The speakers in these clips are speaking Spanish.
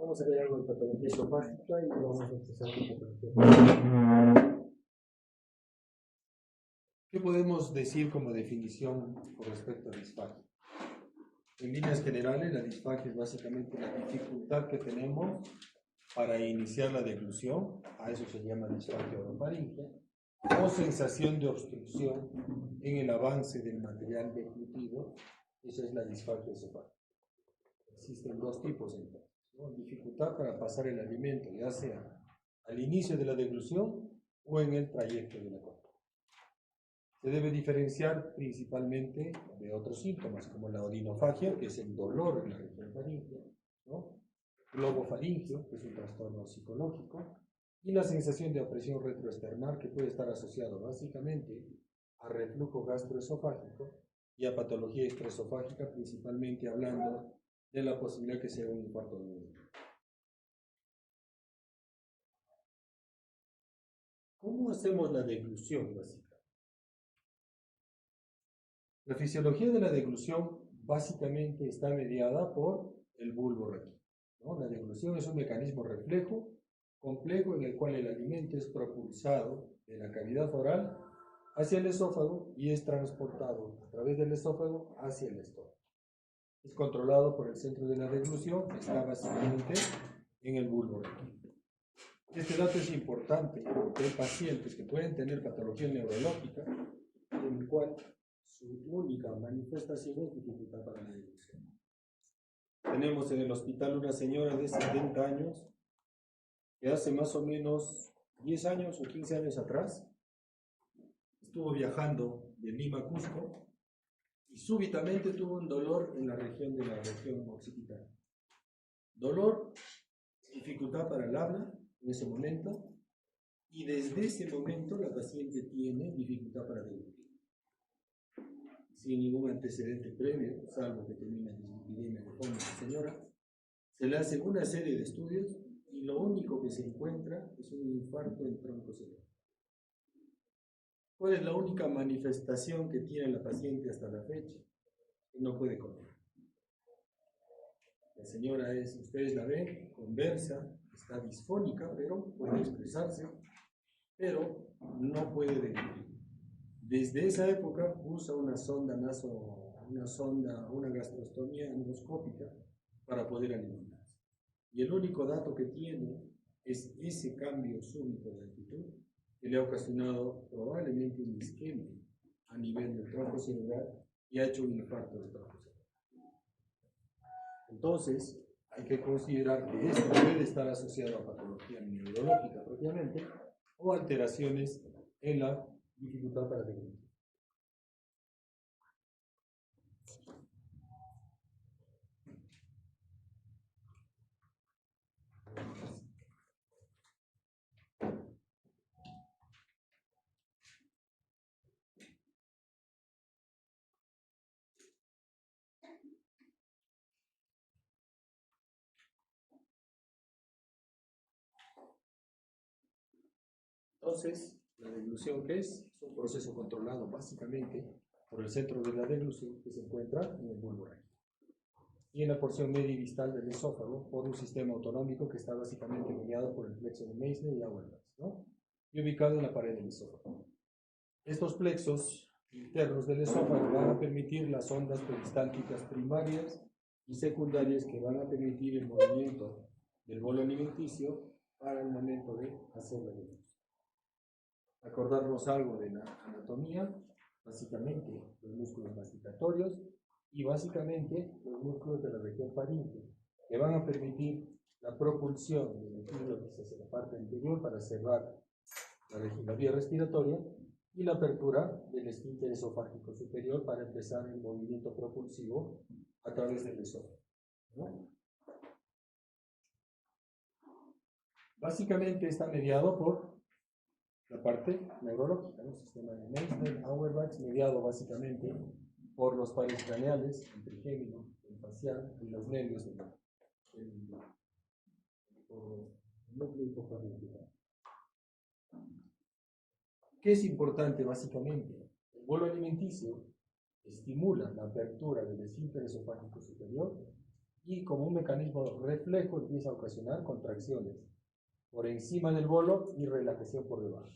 Vamos a ver algo de patología esofágica y vamos a empezar con ¿qué podemos decir como definición con respecto a disfagia? En líneas generales, la disfagia es básicamente la dificultad que tenemos para iniciar la deglución, a eso se llama disfagia orofaríngea, o sensación de obstrucción en el avance del material deglutivo, esa es la disfagia esofágica. Existen dos tipos entonces, ¿no? Dificultad para pasar el alimento, ya sea al inicio de la deglución o en el trayecto de la comida. Se debe diferenciar principalmente de otros síntomas, como la odinofagia, que es el dolor en la región faríngea, ¿no? Globofaringio, que es un trastorno psicológico, y la sensación de opresión retroesternal, que puede estar asociado básicamente a reflujo gastroesofágico y a patología extraesofágica, principalmente hablando de la posibilidad que sea un infarto de miocardio. ¿Cómo hacemos la deglución básica? La fisiología de la deglución básicamente está mediada por el bulbo raquídeo, ¿no? La deglución es un mecanismo reflejo complejo en el cual el alimento es propulsado de la cavidad oral hacia el esófago y es transportado a través del esófago hacia el estómago. Es controlado por el centro de la deglución, que está básicamente en el bulbo raquídeo. Este dato es importante porque hay pacientes que pueden tener patología neurológica en el cual su única manifestación es dificultad para la deglución. Tenemos en el hospital una señora de 70 años que hace más o menos 10 años o 15 años atrás estuvo viajando de Lima a Cusco y súbitamente tuvo un dolor en la región occipital. Dolor, dificultad para el habla en ese momento, y desde ese momento la paciente tiene dificultad para deglutir. Sin ningún antecedente previo, salvo que tenía una dislipidemia de fondo la señora, se le hace una serie de estudios y lo único que se encuentra es un infarto en tronco cerebral. ¿Cuál es la única manifestación que tiene la paciente hasta la fecha? Que no puede comer. La señora ustedes la ven, conversa, está disfónica, pero puede expresarse, pero no puede deglutir. Desde esa época usa una gastrostomía endoscópica para poder alimentarse. Y el único dato que tiene es ese cambio súbito de actitud que le ha ocasionado probablemente una isquemia a nivel del tronco cerebral y ha hecho un infarto del tronco cerebral. Entonces, hay que considerar que esto puede estar asociado a patología neurológica propiamente o alteraciones en la dificultad para deglutir. Entonces, la deglución, ¿qué es? Es un proceso controlado básicamente por el centro de la deglución que se encuentra en el bulbo raquídeo y en la porción media y distal del esófago por un sistema autonómico que está básicamente mediado por el plexo de Meissner y Auerbach, ¿no? Y ubicado en la pared del esófago. Estos plexos internos del esófago van a permitir las ondas peristálticas primarias y secundarias que van a permitir el movimiento del bolo alimenticio para el momento de hacer la deglución. Acordarnos algo de la anatomía, básicamente los músculos masticatorios y básicamente los músculos de la región faríngea, que van a permitir la propulsión del epíglottis hacia la parte anterior para cerrar la vía respiratoria y la apertura del esfínter esofágico superior para empezar el movimiento propulsivo a través del esófago, ¿no? Básicamente está mediado por la parte neurológica, ¿no? El sistema de Meissner, Auerbach, mediado básicamente por los pares craneales, el trigémino, el facial y los nervios del núcleo hipofaringeo. ¿Qué es importante básicamente? El bolo alimenticio estimula la apertura del esfínter esofágico superior y como un mecanismo reflejo empieza a ocasionar contracciones por encima del bolo y relajación por debajo.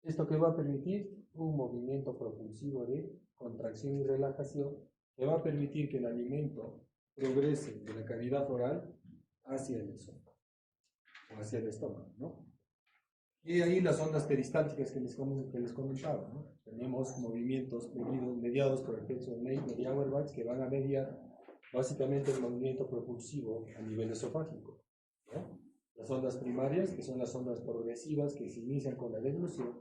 Esto que va a permitir un movimiento propulsivo de contracción y relajación que va a permitir que el alimento progrese de la cavidad oral hacia el esófago o hacia el estómago, ¿no? Y ahí las ondas peristálticas que les comentaba, ¿no? Tenemos movimientos mediados por el plexo de Auerbach que van a mediar básicamente el movimiento propulsivo a nivel esofágico, ¿no? Las ondas primarias, que son las ondas progresivas que se inician con la deglución,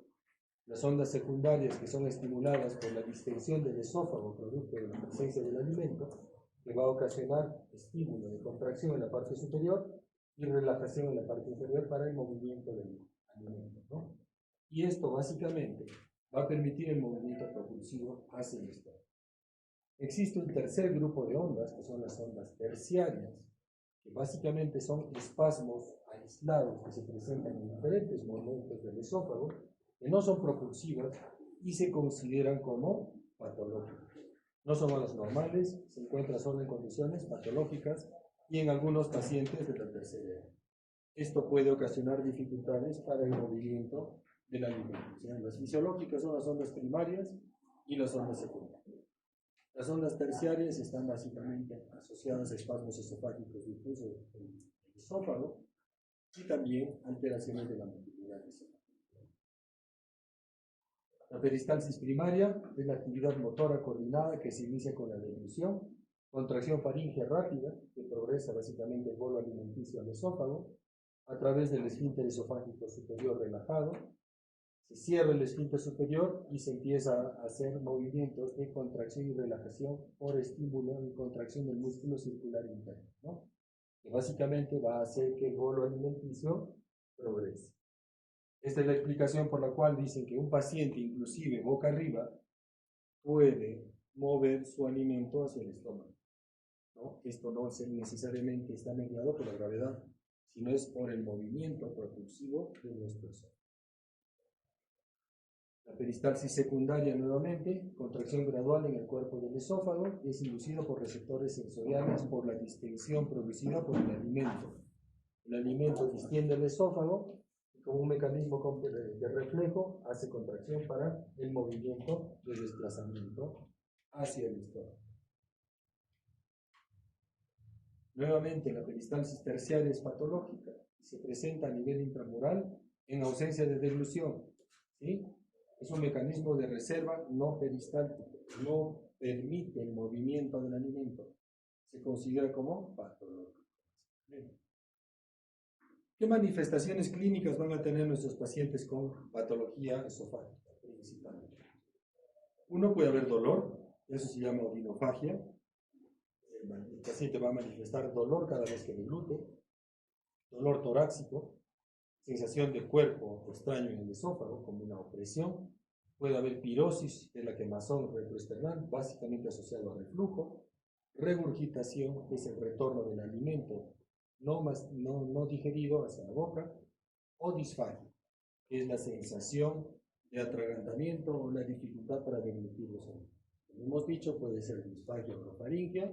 las ondas secundarias, que son estimuladas por la distensión del esófago producto de la presencia del alimento, que va a ocasionar estímulo de contracción en la parte superior y relajación en la parte inferior para el movimiento del alimento, ¿no? Y esto básicamente va a permitir el movimiento propulsivo hacia el estómago. Existe un tercer grupo de ondas, que son las ondas terciarias, que básicamente son espasmos aislados que se presentan en diferentes momentos del esófago, que no son propulsivas y se consideran como patológicas. No son ondas normales, se encuentran solo en condiciones patológicas y en algunos pacientes de la tercera edad. Esto puede ocasionar dificultades para el movimiento del alimento. O sea, las fisiológicas son las ondas primarias y las ondas secundarias. Las ondas terciarias están básicamente asociadas a espasmos esofágicos difusos del esófago y también alteraciones de la motilidad esofágica. La peristalsis primaria es la actividad motora coordinada que se inicia con la deglución, contracción faríngea rápida que progresa básicamente el bolo alimenticio al esófago a través del esfínter esofágico superior relajado. Se cierra el esfínter superior y se empieza a hacer movimientos de contracción y relajación por estímulo y contracción del músculo circular interno, ¿no? Que básicamente va a hacer que el bolo alimenticio progrese. Esta es la explicación por la cual dicen que un paciente, inclusive boca arriba, puede mover su alimento hacia el estómago, ¿no? Esto no necesariamente está mediado por la gravedad, sino es por el movimiento propulsivo de nuestro esófago. La peristalsis secundaria, nuevamente, contracción gradual en el cuerpo del esófago, es inducido por receptores sensoriales por la distensión producida por el alimento. El alimento distiende el esófago y como un mecanismo de reflejo hace contracción para el movimiento de desplazamiento hacia el estómago. Nuevamente, la peristalsis terciaria es patológica y se presenta a nivel intramural en ausencia de deglución, ¿sí? Es un mecanismo de reserva no peristáltico, no permite el movimiento del alimento. Se considera como patológico. ¿Qué manifestaciones clínicas van a tener nuestros pacientes con patología esofágica principalmente? Uno, puede haber dolor, eso se llama odinofagia. El paciente va a manifestar dolor cada vez que deglute, dolor torácico, sensación de cuerpo extraño en el esófago, como una opresión. Puede haber pirosis de la quemazón retroesternal, básicamente asociado a reflujo. Regurgitación, que es el retorno del alimento no digerido hacia la boca. O disfagia, que es la sensación de atragantamiento o la dificultad para deglutir los alimentos. Como hemos dicho, puede ser disfagia orofaringea.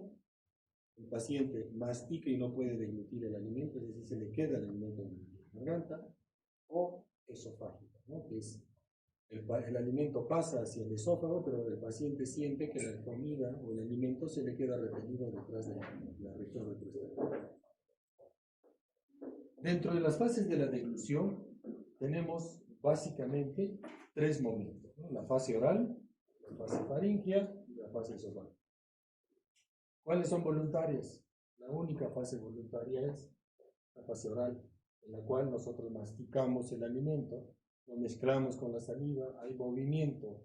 El paciente mastica y no puede deglutir el alimento, es decir, se le queda el alimento en la garganta. O esofágica, ¿no? Que es el alimento pasa hacia el esófago, pero el paciente siente que la comida o el alimento se le queda retenido detrás de la región retroesternal. Dentro de las fases de la deglución tenemos básicamente tres momentos, ¿no? La fase oral, la fase faríngea y la fase esofágica. ¿Cuáles son voluntarias? La única fase voluntaria es la fase oral, en la cual nosotros masticamos el alimento, lo mezclamos con la saliva, hay movimiento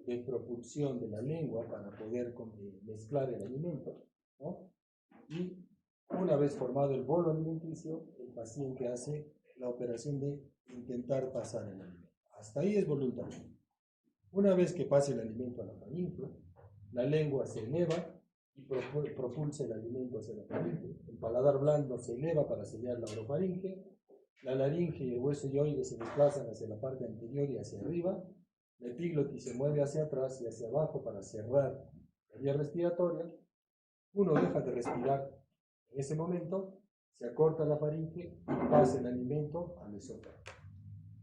de propulsión de la lengua para poder mezclar el alimento, ¿no? Y una vez formado el bolo alimenticio, el paciente hace la operación de intentar pasar el alimento. Hasta ahí es voluntario. Una vez que pase el alimento a la faringe, la lengua se eleva y propulsa el alimento hacia la faringe. El paladar blando se eleva para sellar la orofaringe. La laringe y el hueso hioide se desplazan hacia la parte anterior y hacia arriba. La epiglotis se mueve hacia atrás y hacia abajo para cerrar la vía respiratoria. Uno deja de respirar En ese momento se acorta la faringe y pasa el alimento al esófago.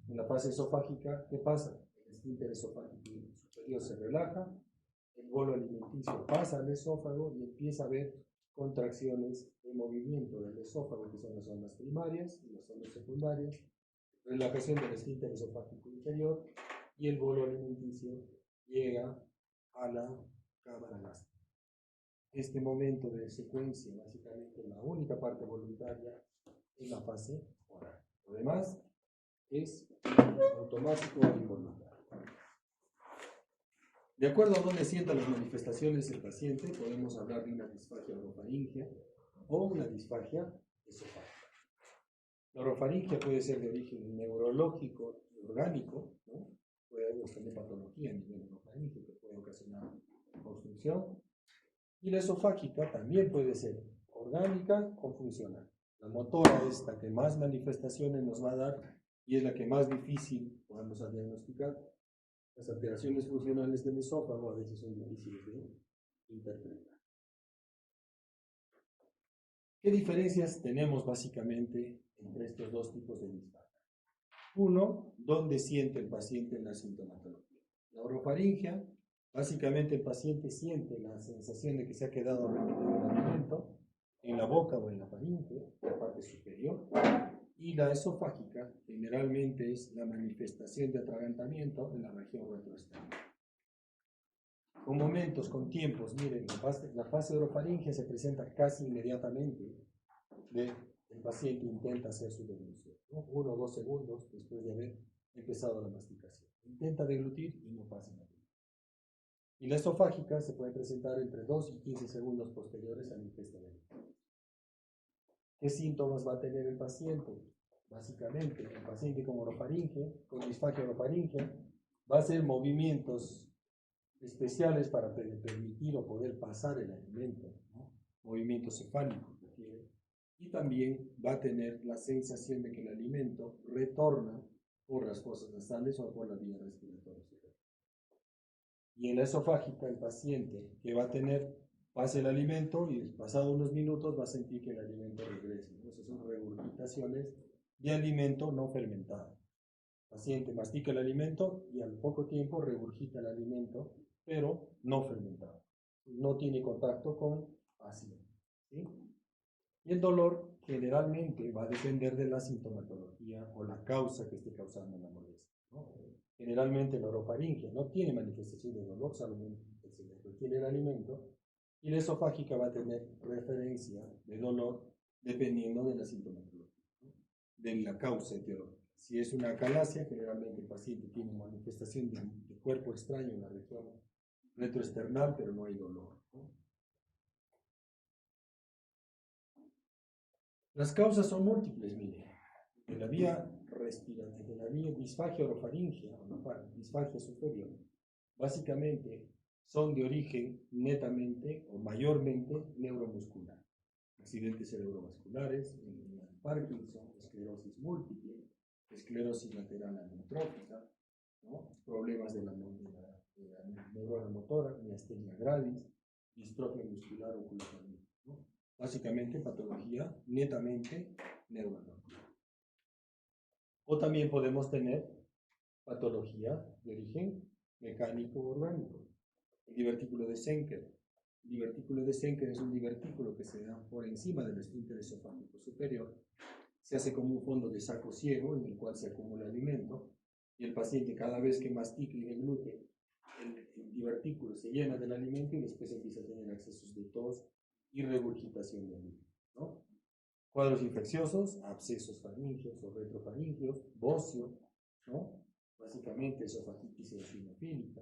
En la fase esofágica, ¿qué pasa? El esfínter esofágico superior se relaja, el bolo alimenticio pasa al esófago y empieza a haber contracciones de movimiento del esófago, que son las zonas primarias y las zonas secundarias, relajación del esfínter esofágico inferior, y el bolo alimenticio llega a la cámara gástrica. Este momento de secuencia, básicamente la única parte voluntaria en la fase oral. Lo demás es automático o involuntario. De acuerdo a dónde sienta las manifestaciones el paciente, podemos hablar de una disfagia orofaringea o una disfagia esofágica. La orofaringia puede ser de origen neurológico y orgánico, ¿no? Puede tener patología a nivel orofaringeo que puede ocasionar obstrucción. Y la esofágica también puede ser orgánica o funcional. La motora es la que más manifestaciones nos va a dar y es la que más difícil podemos diagnosticar. Las alteraciones funcionales del esófago a veces son difíciles de interpretar. ¿Qué diferencias tenemos básicamente entre estos dos tipos de disfagia? Uno, ¿dónde siente el paciente la sintomatología? La orofaringia, básicamente el paciente siente la sensación de que se ha quedado retenido el alimento en la boca o en la faringe, en la parte superior. Y la esofágica generalmente es la manifestación de atragantamiento en la región retroesternal. Con momentos, con tiempos, miren, la fase orofaringea se presenta casi inmediatamente el paciente intenta hacer su deglución, ¿no? 1 o 2 segundos después de haber empezado la masticación. Intenta deglutir y no pasa nada. Y la esofágica se puede presentar entre 2 y 15 segundos posteriores a la ingesta de alimento. ¿Qué síntomas va a tener el paciente? Básicamente, el paciente con orofaringe, con disfagia orofaringea, va a hacer movimientos especiales para permitir o poder pasar el alimento, ¿no? Movimientos cefálicos requiere. Y también va a tener la sensación de que el alimento retorna por las fosas nasales o por la vía respiratoria superior. Y en la esofágica, el paciente que va a tener, pasa el alimento y pasado unos minutos va a sentir que el alimento regresa, ¿no? Esas son regurgitaciones de alimento no fermentado. El paciente mastica el alimento y al poco tiempo regurgita el alimento, pero no fermentado. No tiene contacto con ácido, ¿sí? Y el dolor generalmente va a depender de la sintomatología o la causa que esté causando la molestia, ¿no? Generalmente la orofaringe no tiene manifestación de dolor, salvo que se le retiene el alimento, y la esofágica va a tener referencia de dolor dependiendo de la sintomatología, ¿no? De la causa etiológica. Si es una acalasia, generalmente el paciente tiene manifestación de cuerpo extraño en la región retroesternal, pero no hay dolor, ¿no? Las causas son múltiples, mire. De la vía respiratoria, de la vía disfagia orofaringea, o la disfagia superior, básicamente son de origen netamente o mayormente neuromuscular. Accidentes cerebrovasculares, Parkinson, esclerosis múltiple, esclerosis lateral amiotrófica, ¿no? Problemas de la neurona motora, miastenia gravis, distrofia muscular oculofaringea, ¿no? Básicamente patología netamente neuronal. O también podemos tener patología de origen mecánico orgánico. El divertículo de Schenker. El divertículo de Schenker es un divertículo que se da por encima del esfínter esofágico superior. Se hace como un fondo de saco ciego en el cual se acumula alimento y el paciente cada vez que mastica y deglute, el divertículo se llena del alimento y después empieza a tener accesos de tos y regurgitación de alimento, ¿no? Cuadros infecciosos, abscesos faringeos o retrofaringeos, bocio, ¿no? Básicamente esofagitis eosinofílica,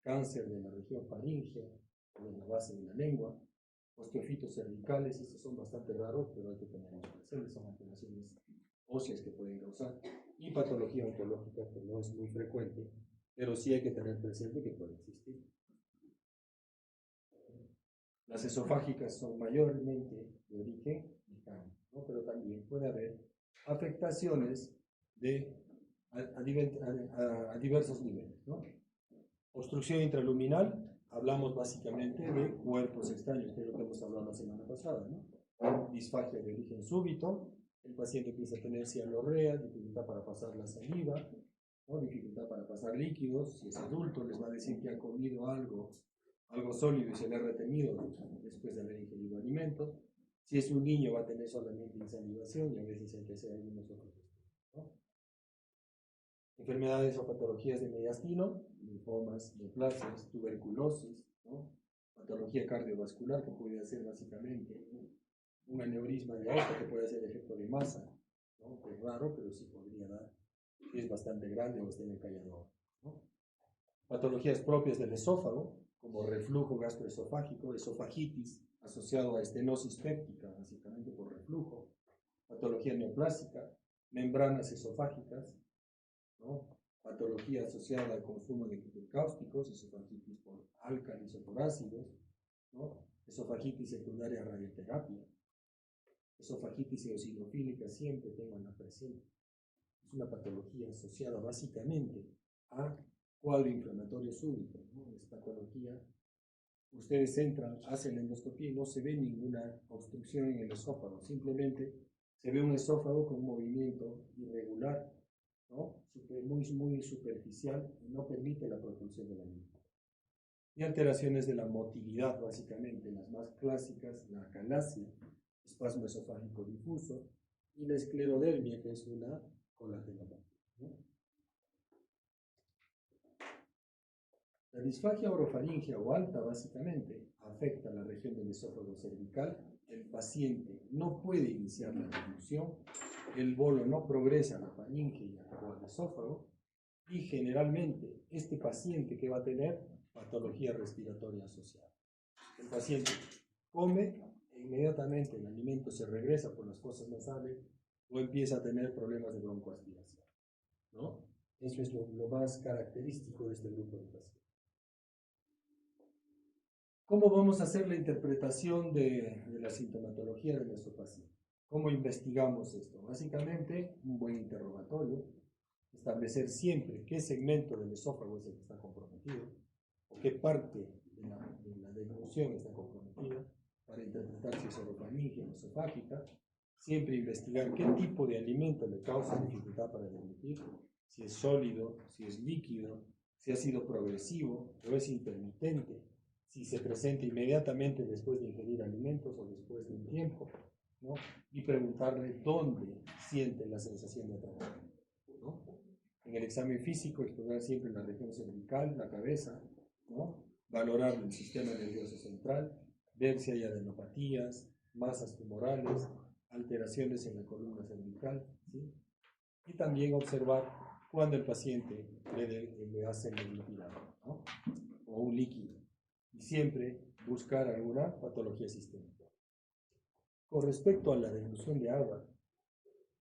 cáncer de la región faríngea o de la base de la lengua, osteofitos cervicales, estos son bastante raros, pero hay que tenerlos presentes, son alteraciones óseas que pueden causar, y patología oncológica, que no es muy frecuente, pero sí hay que tener presente que puede existir. Las esofágicas son mayormente de origen mecánico, ¿no? Pero también puede haber afectaciones a diversos niveles, ¿no? Obstrucción intraluminal, hablamos básicamente de cuerpos extraños, que es lo que hemos hablado la semana pasada, ¿no? disfagia de origen súbito, el paciente empieza a tener cialorrea, dificultad para pasar la saliva, ¿no? Dificultad para pasar líquidos. Si es adulto, les va a decir que ha comido algo sólido y se le ha retenido después de haber ingerido alimentos. Si es un niño, va a tener solamente insalivación y a veces hay que hacer algunos otros estudios, ¿no? Enfermedades o patologías de mediastino, linfomas, neoplasias, tuberculosis, ¿no? Patología cardiovascular que puede hacer básicamente un aneurisma de aorta que puede hacer efecto de masa, ¿no? Es raro, pero sí podría dar, es bastante grande o está en el callador, ¿no? Patologías propias del esófago, como reflujo gastroesofágico, esofagitis, asociado a estenosis péptica, básicamente por reflujo, patología neoplásica, membranas esofágicas, ¿no? Patología asociada al consumo de cáusticos, esofagitis por álcalis o por ácidos, ¿no? Esofagitis secundaria a radioterapia, esofagitis eosinofílica siempre tenganla presente. Es una patología asociada básicamente a cuadro inflamatorio súbito, ¿no? Es patología. Ustedes entran, hacen la endoscopía y no se ve ninguna obstrucción en el esófago, simplemente se ve un esófago con un movimiento irregular, ¿no? Muy superficial y no permite la propulsión del alimento. Y alteraciones de la motilidad, básicamente, las más clásicas, la acalasia, espasmo esofágico difuso, y la esclerodermia, que es una colagenopatía, ¿no? La disfagia orofaringea o alta básicamente afecta la región del esófago cervical. El paciente no puede iniciar la deglución, el bolo no progresa a la faringe o al esófago, y generalmente este paciente que va a tener patología respiratoria asociada. El paciente come e inmediatamente el alimento se regresa por las fosas nasales o empieza a tener problemas de broncoaspiración, ¿no? Eso es lo más característico de este grupo de pacientes. ¿Cómo vamos a hacer la interpretación de la sintomatología de nuestro paciente? ¿Cómo investigamos esto? Básicamente, un buen interrogatorio, establecer siempre qué segmento del esófago es el que está comprometido, o qué parte de la deglución está comprometida, para interpretar si es orofaringea o esofágica. Siempre investigar qué tipo de alimento le causa dificultad para deglutir, si es sólido, si es líquido, si ha sido progresivo o es intermitente, si se presenta inmediatamente después de ingerir alimentos o después de un tiempo, ¿no? Y preguntarle dónde siente la sensación de atracamiento, ¿no? En el examen físico, explorar siempre la región cervical, la cabeza, ¿no? Valorar el sistema nervioso central, ver si hay adenopatías, masas tumorales, alteraciones en la columna cervical, ¿sí? Y también observar cuando el paciente le hacen deglutinar, ¿no? O un líquido. Y siempre buscar alguna patología sistémica. Con respecto a la deglución de agua,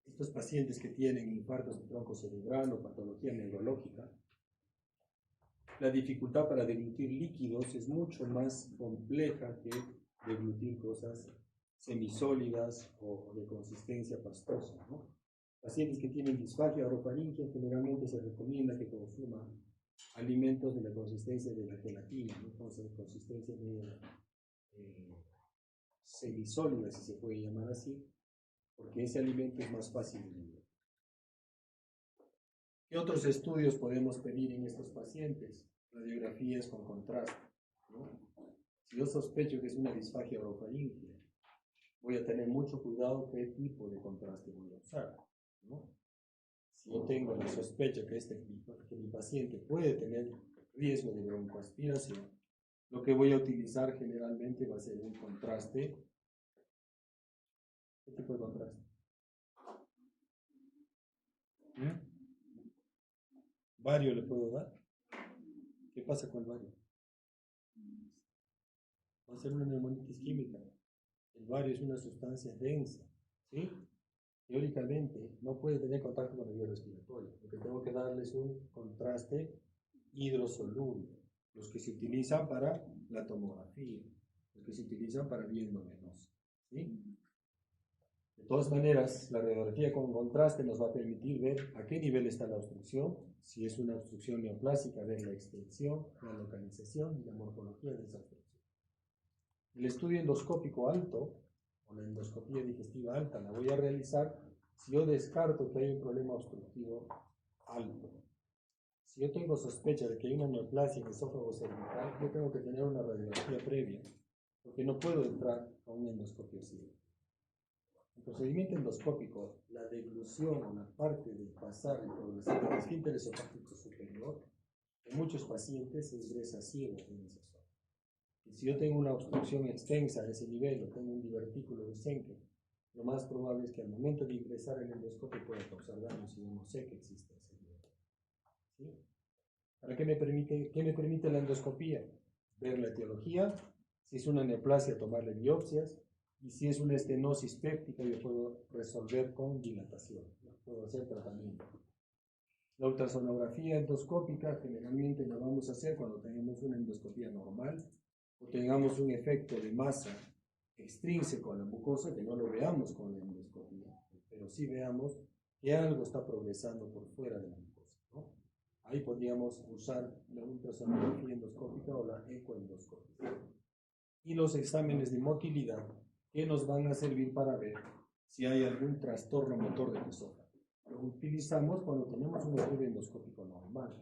estos pacientes que tienen infartos de tronco cerebral o patología neurológica, la dificultad para deglutir líquidos es mucho más compleja que deglutir cosas semisólidas o de consistencia pastosa, ¿no? Pacientes que tienen disfagia orofaringea generalmente se recomienda que consuman alimentos de la consistencia de la gelatina, ¿no? Consistencia de semisólida, si se puede llamar así, porque ese alimento es más fácil de digerir. ¿Qué otros estudios podemos pedir en estos pacientes? Radiografías con contraste, ¿no? Si yo sospecho que es una disfagia orofaringea, voy a tener mucho cuidado qué tipo de contraste voy a usar, ¿no? Si yo tengo la sospecha que mi paciente puede tener riesgo de broncoaspiración, lo que voy a utilizar generalmente va a ser un contraste. ¿Qué tipo de contraste? ¿Vario le puedo dar? ¿Qué pasa con el vario? Va a ser una neumonitis química. El vario es una sustancia densa, ¿sí? Teóricamente no puede tener contacto con el vía respiratorio, porque tengo que darles un contraste hidrosoluble, los que se utilizan para la tomografía, los que se utilizan para vía endovenosa, ¿sí? De todas maneras, la radiografía con contraste nos va a permitir ver a qué nivel está la obstrucción, si es una obstrucción neoplásica, ver la extensión, la localización y la morfología de esa obstrucción. El estudio endoscópico alto, o la endoscopía digestiva alta, la voy a realizar si yo descarto que hay un problema obstructivo alto. Si yo tengo sospecha de que hay una neoplasia en el esófago cervical, yo tengo que tener una radiografía previa, porque no puedo entrar a una endoscopia ciega. El procedimiento endoscópico, la deglución o la parte de pasar y progresar del esfínter esofágico superior, en muchos pacientes se ingresa ciego en esa zona. Y si yo tengo una obstrucción extensa a ese nivel o tengo un divertículo de Schenker, lo más probable es que al momento de ingresar el endoscopio pueda causar daño si yo no sé que existe ese nivel. ¿Sí? ¿Para qué me permite la endoscopía? Ver la etiología, si es una neoplasia, tomarle biopsias, y si es una estenosis péptica, yo puedo resolver con dilatación, puedo hacer tratamiento. La ultrasonografía endoscópica generalmente la vamos a hacer cuando tenemos una endoscopía normal o tengamos un efecto de masa extrínseco a la mucosa que no lo veamos con la endoscopía, pero sí veamos que algo está progresando por fuera de la mucosa, ¿no? Ahí podríamos usar la ultrasonografía endoscópica o la ecoendoscopia. Y los exámenes de motilidad que nos van a servir para ver si hay algún trastorno motor del esófago. Lo utilizamos cuando tenemos un estudio endoscópico normal.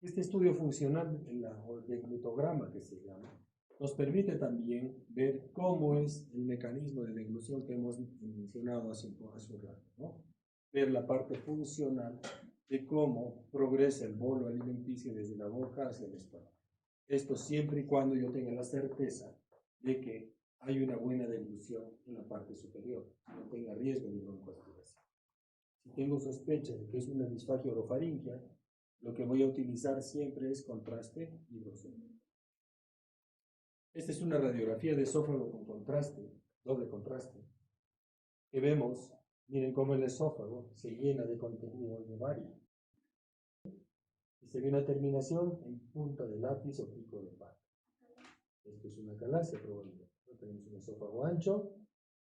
Este estudio funcional, o el deglutograma que se llama, nos permite también ver cómo es el mecanismo de deglución que hemos mencionado hace un rato, ¿no? Ver la parte funcional de cómo progresa el bolo alimenticio desde la boca hacia el estómago. Esto siempre y cuando yo tenga la certeza de que hay una buena deglución en la parte superior, no tenga riesgo de broncoaspiración. Si tengo sospecha de que es una disfagia orofaringia, lo que voy a utilizar siempre es contraste hidroxónico. Esta es una radiografía de esófago con contraste, doble contraste, que vemos, miren cómo el esófago se llena de contenido de bario. Y se ve una terminación en punta de lápiz o pico de pata. Esto es una calasia probablemente. Tenemos un esófago ancho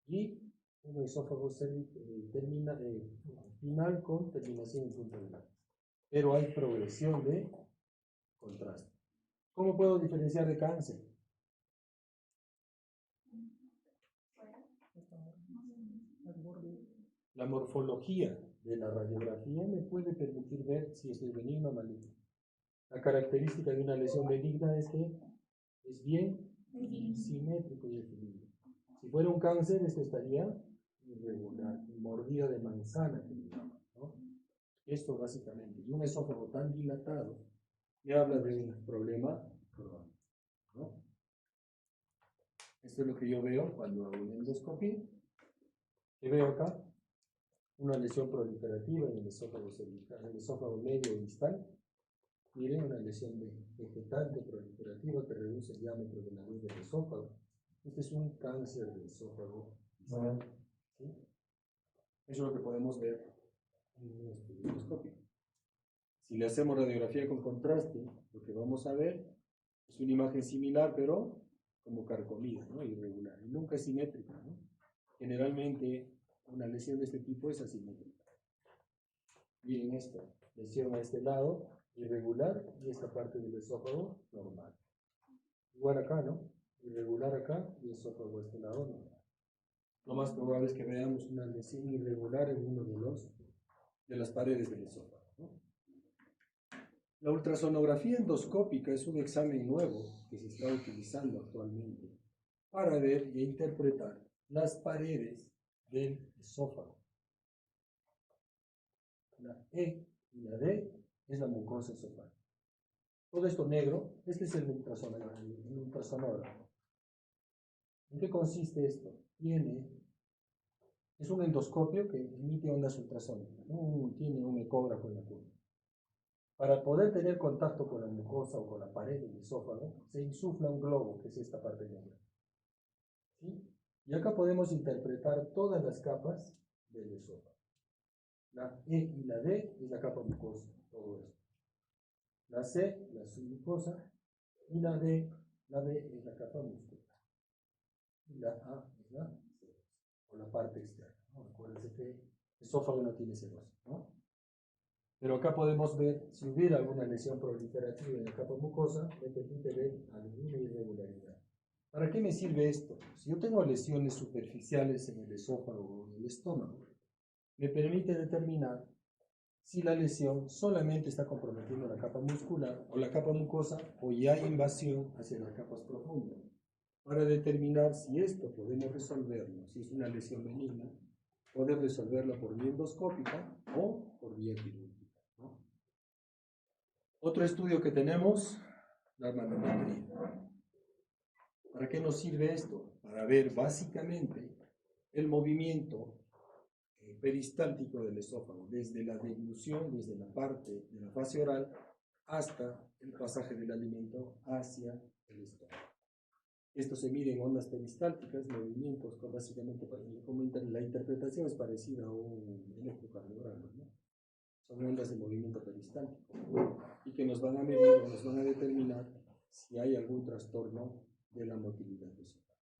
y un esófago final con terminación en punta de lápiz. Pero hay progresión de contraste. ¿Cómo puedo diferenciar de cáncer? La morfología de la radiografía me puede permitir ver si estoy benigno o maligno. La característica de una lesión benigna es que es bien simétrico y equilibrado. Si fuera un cáncer, esto estaría irregular, mordida de manzana, que le llaman, ¿no? Esto básicamente. Y un esófago tan dilatado me habla de un problema crónico, ¿no? Esto es lo que yo veo cuando hago una endoscopia. ¿Qué veo acá? Una lesión proliferativa en el esófago cervical, en el esófago medio distal. Miren, una lesión vegetante proliferativa que reduce el diámetro de la luz del esófago. Este es un cáncer del esófago distal. ¿Sí? Eso es lo que podemos ver en un estudio endoscópico. Si le hacemos radiografía con contraste, lo que vamos a ver es una imagen similar, pero como carcomida, ¿no? Irregular. Y nunca es simétrica, ¿no? Generalmente, una lesión de este tipo es asimétrica. Miren esto, lesión a este lado, irregular, y esta parte del esófago, normal. Igual acá, ¿no? Irregular acá, y esófago a este lado, normal. Lo más probable es que veamos una lesión irregular en uno de las paredes del esófago, ¿no? La ultrasonografía endoscópica es un examen nuevo que se está utilizando actualmente para ver e interpretar las paredes del esófago. La E y la D es la mucosa esofágica. Todo esto negro, este es el ultrasonógrafo. ¿En qué consiste esto? Es un endoscopio que emite ondas ultrasónicas, ¿no? Tiene un ecógrafo en la punta. Para poder tener contacto con la mucosa o con la pared del esófago, se insufla un globo, que es esta parte negra. ¿Sí? Y acá podemos interpretar todas las capas del esófago. La E y la D es la capa mucosa, todo esto. La C, la submucosa, y la B es la capa muscular. Y la A es la serosa, o la parte externa, ¿no? Acuérdense que el esófago no tiene serosa, ¿no? Pero acá podemos ver si hubiera alguna lesión proliferativa en la capa mucosa, me permite ver alguna irregularidad. ¿Para qué me sirve esto? Si yo tengo lesiones superficiales en el esófago o en el estómago, me permite determinar si la lesión solamente está comprometiendo la capa muscular o la capa mucosa o ya hay invasión hacia las capas profundas. Para determinar si esto podemos resolverlo, si es una lesión benigna, poder resolverlo por vía endoscópica o por vía quirúrgica, ¿no? Otro estudio que tenemos, la manometría. ¿Para qué nos sirve esto? Para ver básicamente el movimiento peristáltico del esófago, desde la deglución, desde la parte de la fase oral, hasta el pasaje del alimento hacia el estómago. Esto se mide en ondas peristálticas, movimientos, básicamente la interpretación es parecida a un electrocardiograma, ¿no? Son ondas de movimiento peristáltico y que nos van a medir o nos van a determinar si hay algún trastorno de la motilidad esofágica.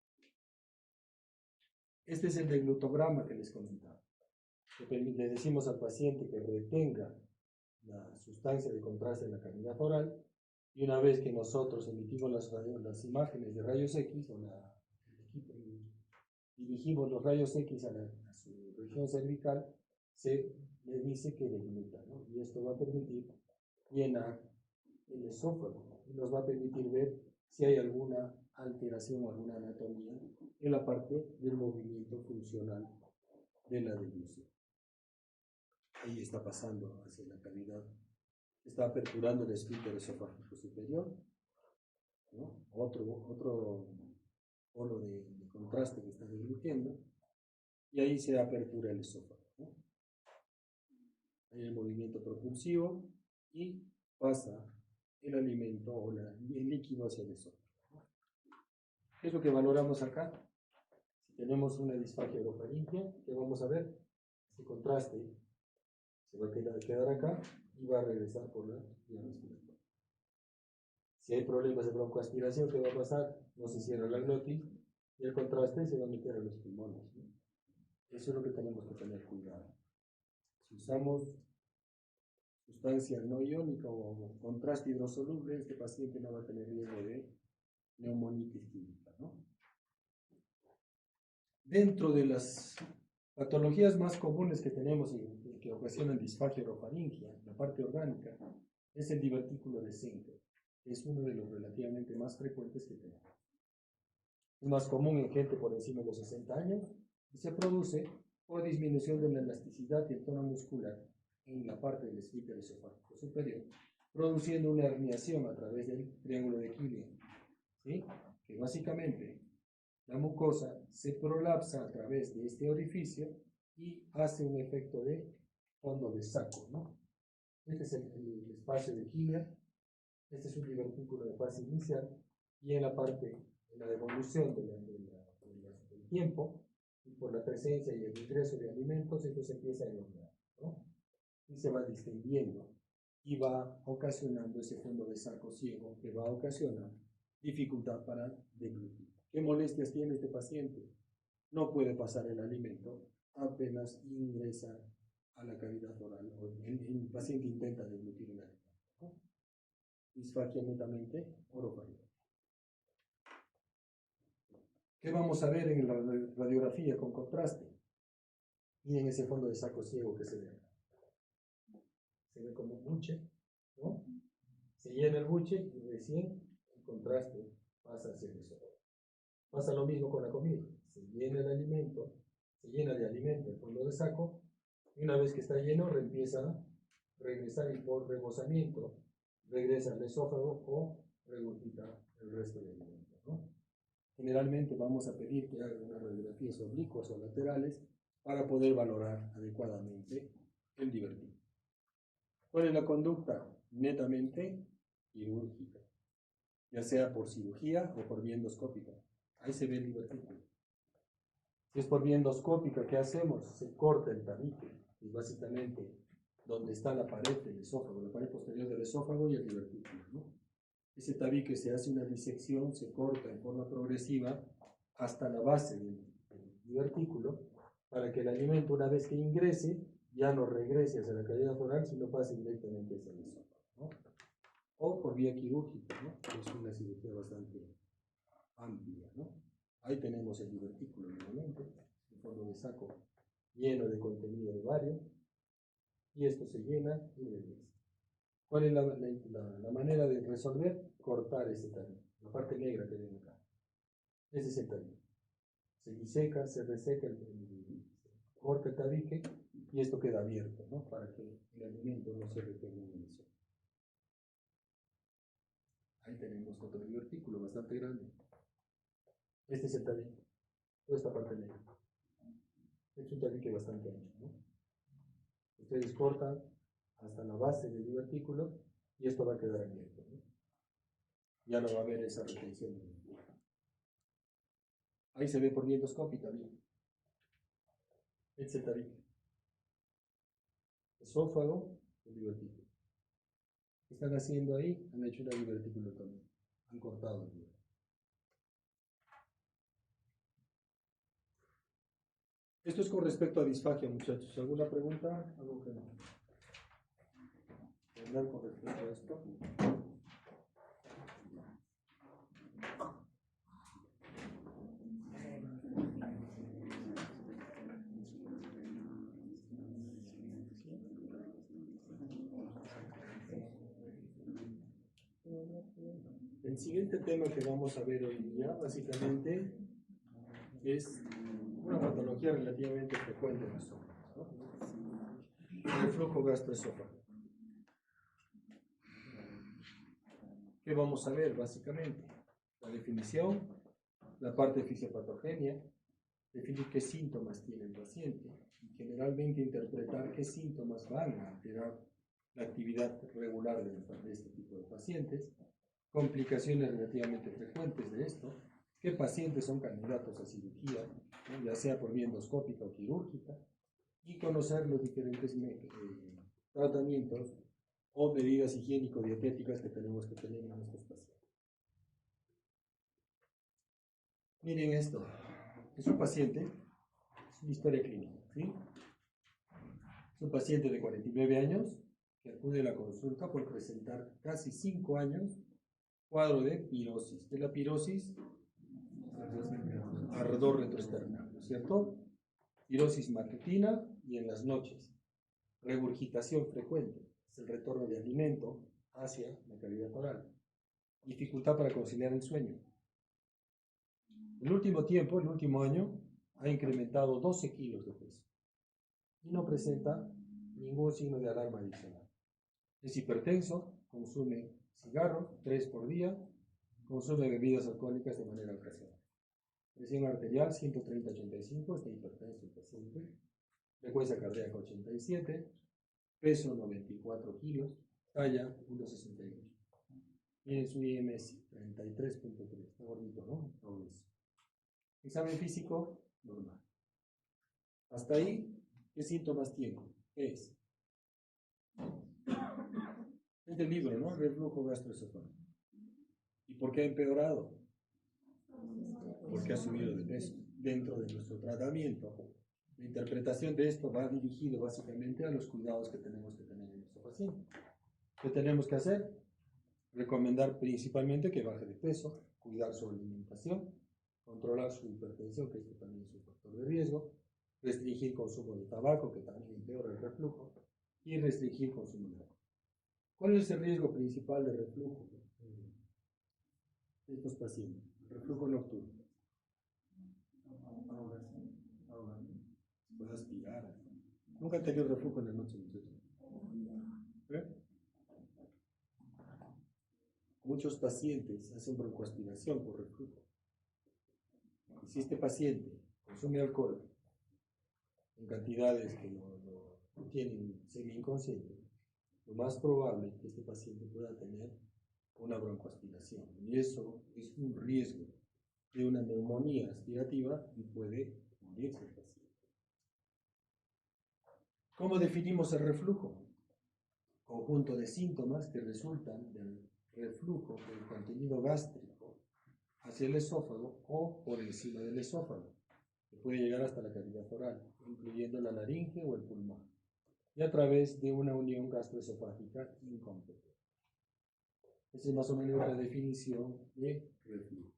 Este es el deglutograma que les comentaba. Le decimos al paciente que retenga la sustancia de contraste en la cavidad oral y una vez que nosotros emitimos las imágenes de rayos X o dirigimos los rayos X a su región cervical, se le dice que degluta, ¿no? Y esto va a permitir llenar el esófago y nos va a permitir ver si hay alguna alteración o alguna anatomía en la parte del movimiento funcional de la deglución. Ahí está pasando hacia la cavidad, está aperturando el esfínter esofágico superior, ¿no? Otro polo de contraste que está deglutiendo, y ahí se apertura el esófago, ¿no? Hay el movimiento propulsivo y pasa el alimento o el líquido hacia el esófago, ¿no? ¿Qué es lo que valoramos acá? Si tenemos una disfagia orofaringia, ¿qué vamos a ver? Este contraste se va a quedar acá y va a regresar por la vía respiratoria. Si hay problemas de broncoaspiración, ¿qué va a pasar? No se cierra la glotis y el contraste se va a meter a los pulmones, ¿no? Eso es lo que tenemos que tener cuidado. Si usamos sustancia no iónica o contraste hidrosoluble, este paciente no va a tener riesgo de neumonitis química, ¿no? Dentro de las patologías más comunes que tenemos y que ocasionan disfagia orofaringia, la parte orgánica, es el divertículo de Zenker. Es uno de los relativamente más frecuentes que tenemos. Es más común en gente por encima de los 60 años y se produce por disminución de la elasticidad y el tono muscular en la parte del esfínter esofágico superior, produciendo una herniación a través del triángulo de Killian, ¿sí? Que básicamente la mucosa se prolapsa a través de este orificio y hace un efecto de fondo de saco, ¿no? Este es el espacio de Killian, este es un divertículo de fase inicial y en la parte de la devolución del tiempo y por la presencia y el ingreso de alimentos, esto se empieza a elongar, ¿no? Y se va distendiendo y va ocasionando ese fondo de saco ciego que va a ocasionar dificultad para deglutir. ¿Qué molestias tiene este paciente? No puede pasar el alimento apenas ingresa a la cavidad oral o el paciente intenta deglutir el alimento, ¿no? Disfagia netamente orofaringial. ¿Qué vamos a ver en la radiografía con contraste? Miren ese fondo de saco ciego que se ve acá. Se ve como un buche, ¿no? Se llena el buche y recién el contraste pasa hacia el esófago. Pasa lo mismo con la comida. Se llena el alimento, se llena de alimento el fondo de saco y una vez que está lleno empieza a regresar y por rebosamiento regresa al esófago o regurgita el resto del alimento, ¿no? Generalmente vamos a pedir que hagan unas radiografías oblicuas o laterales para poder valorar adecuadamente el divertículo. ¿Cuál es la conducta? Netamente quirúrgica, ya sea por cirugía o por vía endoscópica. Ahí se ve el divertículo. Si es por vía endoscópica, ¿qué hacemos? Se corta el tabique, que es básicamente donde está la pared del esófago, la pared posterior del esófago y el divertículo, ¿no? Ese tabique se hace una disección, se corta en forma progresiva hasta la base del divertículo para que el alimento, una vez que ingrese, ya no regrese hacia la cavidad oral, sino pase directamente hacia el esófago, ¿no? O por vía quirúrgica, ¿no? Es una cirugía bastante amplia, ¿no? Ahí tenemos el divertículo nuevamente, el fondo de saco lleno de contenido de bario, y esto se llena y regresa. ¿Cuál es la manera de resolver? Cortar ese tabique, la parte negra que ven acá. Ese es el tabique. Se diseca, se reseca, corta el tabique y esto queda abierto, ¿no? Para que el alimento no se retenga en el suelo. Ahí tenemos otro divertículo bastante grande. Este es el tabique, toda esta parte negra. Es un tabique bastante ancho, ¿no? Ustedes cortan hasta la base del divertículo y esto va a quedar abierto, ¿no? Ya no va a haber esa retención. Ahí se ve por viendoscopio también. Este es el tabique. Esófago, el divertículo. ¿Qué están haciendo ahí? Han hecho una divertículo también. Han cortado el divertículo. Esto es con respecto a disfagia, muchachos. ¿Alguna pregunta? ¿Algo que no? ¿Hablar con respecto a esto? El siguiente tema que vamos a ver hoy día, básicamente, es una patología relativamente frecuente en nosotros, ¿no? El reflujo gastroesofágico. ¿Qué vamos a ver básicamente? La definición, la parte fisiopatogenia, definir qué síntomas tiene el paciente y generalmente interpretar qué síntomas van a alterar la actividad regular de este tipo de pacientes, complicaciones relativamente frecuentes de esto, qué pacientes son candidatos a cirugía, ¿no? Ya sea por vía endoscópica o quirúrgica, y conocer los diferentes tratamientos o medidas higiénico-dietéticas que tenemos que tener en estos pacientes. Miren esto, es un paciente, es una historia clínica, ¿sí? Es un paciente de 49 años que acude a la consulta por presentar casi 5 años cuadro de pirosis. ¿Qué es la pirosis? Ardor retroesternal, ¿no es cierto? Pirosis matutina y en las noches. Regurgitación frecuente, es el retorno de alimento hacia la cavidad oral. Dificultad para conciliar el sueño. El último tiempo, el último año, ha incrementado 12 kilos de peso y no presenta ningún signo de alarma adicional. Es hipertenso, consume cigarro 3 por día, consume bebidas alcohólicas de manera ocasional. Presión arterial 130/85, está hipertenso el paciente. Frecuencia cardíaca 87, peso 94 kilos, talla 1,68. Miren su IMS 33.3, está gordito, ¿no? Todo eso. Examen físico normal. Hasta ahí, ¿qué síntomas tiene? ¿Qué es? Es del libro, ¿no? Reflujo gastroesofágico. ¿Y por qué ha empeorado? Porque ha subido de peso. Dentro de nuestro tratamiento, la interpretación de esto va dirigido básicamente a los cuidados que tenemos que tener en nuestro paciente. ¿Qué tenemos que hacer? Recomendar principalmente que baje de peso, cuidar su alimentación, controlar su hipertensión, que esto también es un factor de riesgo, restringir consumo de tabaco, que también empeora el reflujo, y restringir consumo de agua. ¿Cuál es el riesgo principal de reflujo de estos pacientes? El reflujo nocturno. Puede aspirar. Nunca he tenido reflujo en la noche, ¿eh? Muchos pacientes hacen broncoaspiración por reflujo. Y si este paciente consume alcohol en cantidades que no tienen semi-inconsciente, lo más probable es que este paciente pueda tener una broncoaspiración. Y eso es un riesgo de una neumonía aspirativa y puede morirse el paciente. ¿Cómo definimos el reflujo? Conjunto de síntomas que resultan del reflujo del contenido gástrico hacia el esófago o por encima del esófago, que puede llegar hasta la cavidad oral, incluyendo la laringe o el pulmón, y a través de una unión gastroesofágica incompleta. Esa es más o menos la definición de reflujo.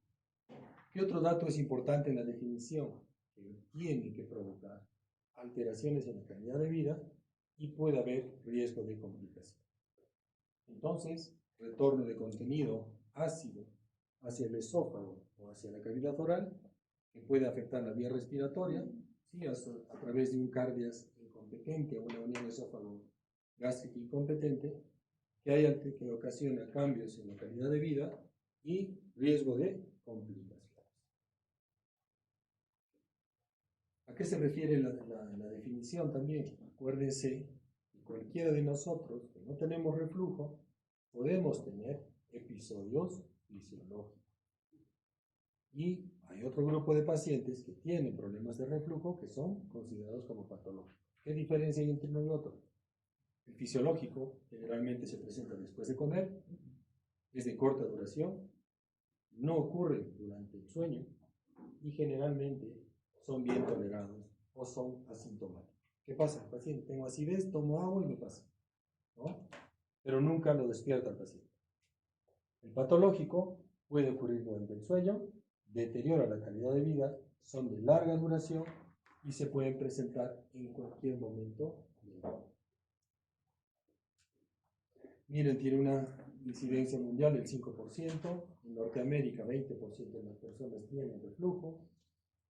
¿Qué otro dato es importante en la definición? Que tiene que provocar alteraciones en la calidad de vida y puede haber riesgo de complicación. Entonces, retorno de contenido ácido hacia el esófago o hacia la cavidad oral, que puede afectar la vía respiratoria, ¿sí? A través de un cardias incompetente o una unión esófago gástrica incompetente, que ocasiona cambios en la calidad de vida y riesgo de complicaciones. ¿A qué se refiere la definición también? Acuérdense que cualquiera de nosotros que no tenemos reflujo, podemos tener episodios fisiológicos. Y hay otro grupo de pacientes que tienen problemas de reflujo que son considerados como patológicos. ¿Qué diferencia hay entre uno y otro? El fisiológico generalmente se presenta después de comer, es de corta duración, no ocurre durante el sueño y generalmente son bien tolerados o son asintomáticos. ¿Qué pasa? Paciente, tengo acidez, tomo agua y me pasa, ¿no? Pero nunca lo despierta el paciente. El patológico puede ocurrir durante el sueño, deteriora la calidad de vida, son de larga duración y se pueden presentar en cualquier momento del día. Miren, tiene una incidencia mundial del 5%, en Norteamérica 20% de las personas tienen reflujo,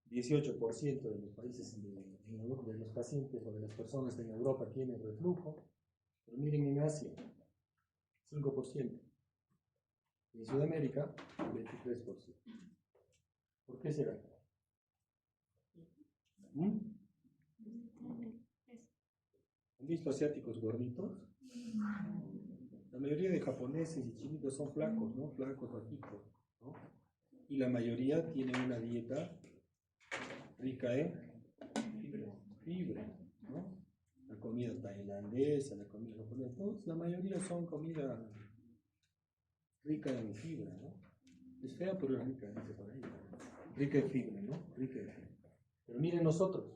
18% de los países de los pacientes o de las personas en Europa tienen reflujo, pero miren en Asia, 5%, en Sudamérica 23%. ¿Por qué será? ¿Han visto asiáticos gorditos? La mayoría de japoneses y chinitos son flacos, ¿no? Flacos, bajitos, ¿no? Y la mayoría tienen una dieta rica en fibra, ¿no? La comida tailandesa, la comida japonesa, todos, la mayoría son comida rica en fibra, ¿no? Es fea, pero es rica, dice por ahí. Rica en fibra, ¿no? Rica en fibra. Pero miren nosotros,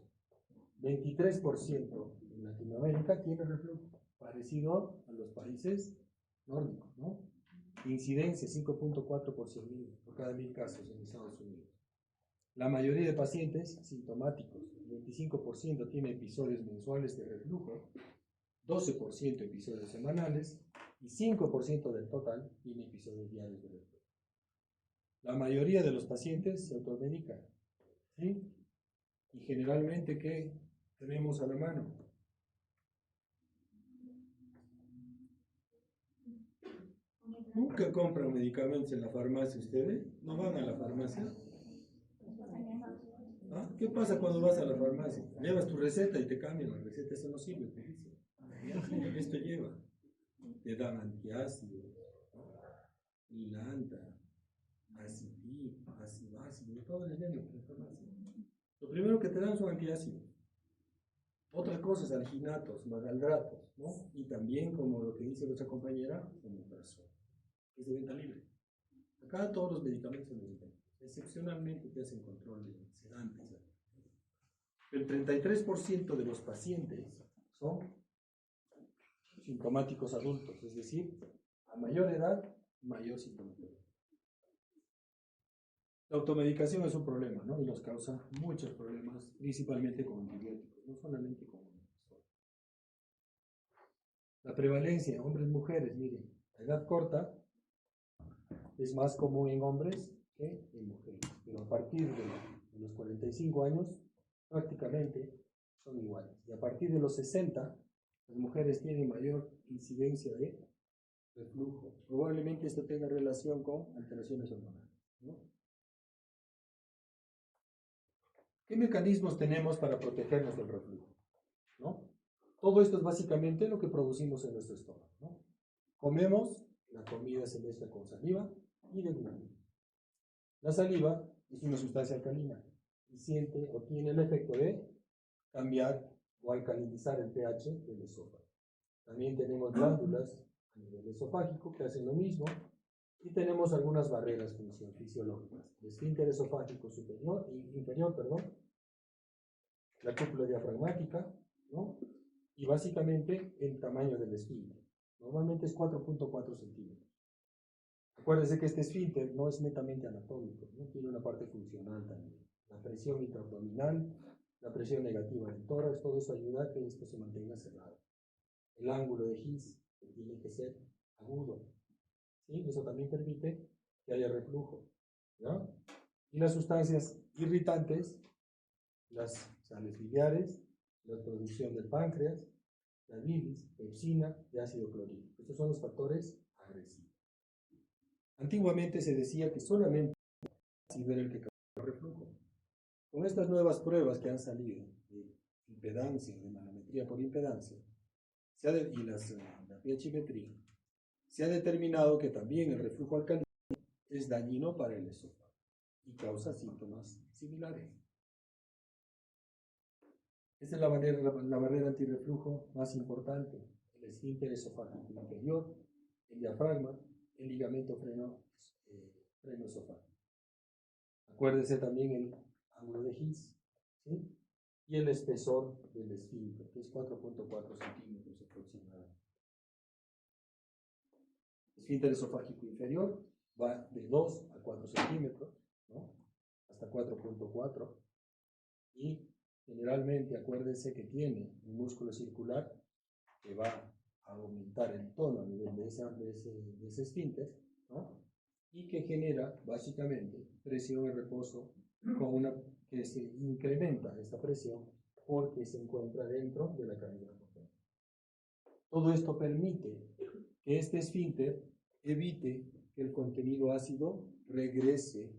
23% en Latinoamérica tiene reflujo, parecido a los países nórdicos, ¿no? Incidencia 5.4 por 100.000, por cada 1.000 casos en Estados Unidos. La mayoría de pacientes sintomáticos, 25% tiene episodios mensuales de reflujo, 12% episodios semanales y 5% del total tiene episodios diarios de reflujo. La mayoría de los pacientes se automedican, ¿sí? Y generalmente, ¿qué tenemos a la mano? ¿Nunca compran medicamentos en la farmacia ustedes? ¿No van a la farmacia? ¿Ah? ¿Qué pasa cuando vas a la farmacia? Llevas tu receta y te cambian la receta, eso no sirve, te dicen. Esto lleva. Te dan antiácidos, Lilanta, Acipip, Acibácido, todo les venden en la farmacia. Lo primero que te dan son antiácidos. Otra cosa es alginatos, magaldratos, ¿no? Y también, como lo que dice nuestra compañera, omeprazol, que es de venta libre. Acá todos los medicamentos son de venta libre. Excepcionalmente te hacen control de sedantes. El 33% de los pacientes son sintomáticos adultos, es decir, a mayor edad, mayor sintomatología. La automedicación es un problema, ¿no? Y nos causa muchos problemas, principalmente con antibióticos, no solamente con omeprazol. La prevalencia, hombres y mujeres, miren, a edad corta es más común en hombres que en mujeres, pero a partir de los 45 años prácticamente son iguales. Y a partir de los 60, las mujeres tienen mayor incidencia de reflujo. Probablemente esto tenga relación con alteraciones hormonales, ¿no? ¿Qué mecanismos tenemos para protegernos del reflujo? ¿No? Todo esto es básicamente lo que producimos en nuestro estómago, ¿no? Comemos, la comida se mezcla con saliva y deglutimos. La saliva es una sustancia alcalina y siente o tiene el efecto de cambiar o alcalinizar el pH del esófago. También tenemos glándulas a nivel esofágico que hacen lo mismo y tenemos algunas barreras fisiológicas. El esfínter esofágico inferior, la cúpula diafragmática, ¿no? Y básicamente el tamaño del esfínter. Normalmente es 4.4 centímetros. Acuérdense que este esfínter no es netamente anatómico, ¿no? Tiene una parte funcional también. La presión intraabdominal, la presión negativa del tórax, todo eso ayuda a que esto se mantenga cerrado. El ángulo de His tiene que ser agudo, ¿sí? Eso también permite que haya reflujo, ¿ya? Y las sustancias irritantes, las sales biliares, la producción del páncreas, la bilis, pepsina y ácido clorhídrico. Estos son los factores agresivos. Antiguamente se decía que solamente el ácido era el que causaba reflujo. Con estas nuevas pruebas que han salido de impedancia, de manometría por impedancia, y la pHimetría, se ha determinado que también el reflujo alcalino es dañino para el esófago y causa síntomas similares. Esta es la barrera antirreflujo más importante: el esfínter esofágico inferior, el diafragma, el ligamento freno esofágico. Acuérdese también el ángulo de His, ¿sí? Y el espesor del esfínter, que es 4.4 centímetros aproximadamente. El esfínter esofágico inferior va de 2 a 4 centímetros, ¿no? Hasta 4.4. Y generalmente acuérdense que tiene un músculo circular que va a aumentar el tono a nivel de ese esfínter, ¿no? Y que genera básicamente presión en reposo que se incrementa esta presión porque se encuentra dentro de la cavidad bucal. Todo esto permite que este esfínter evite que el contenido ácido regrese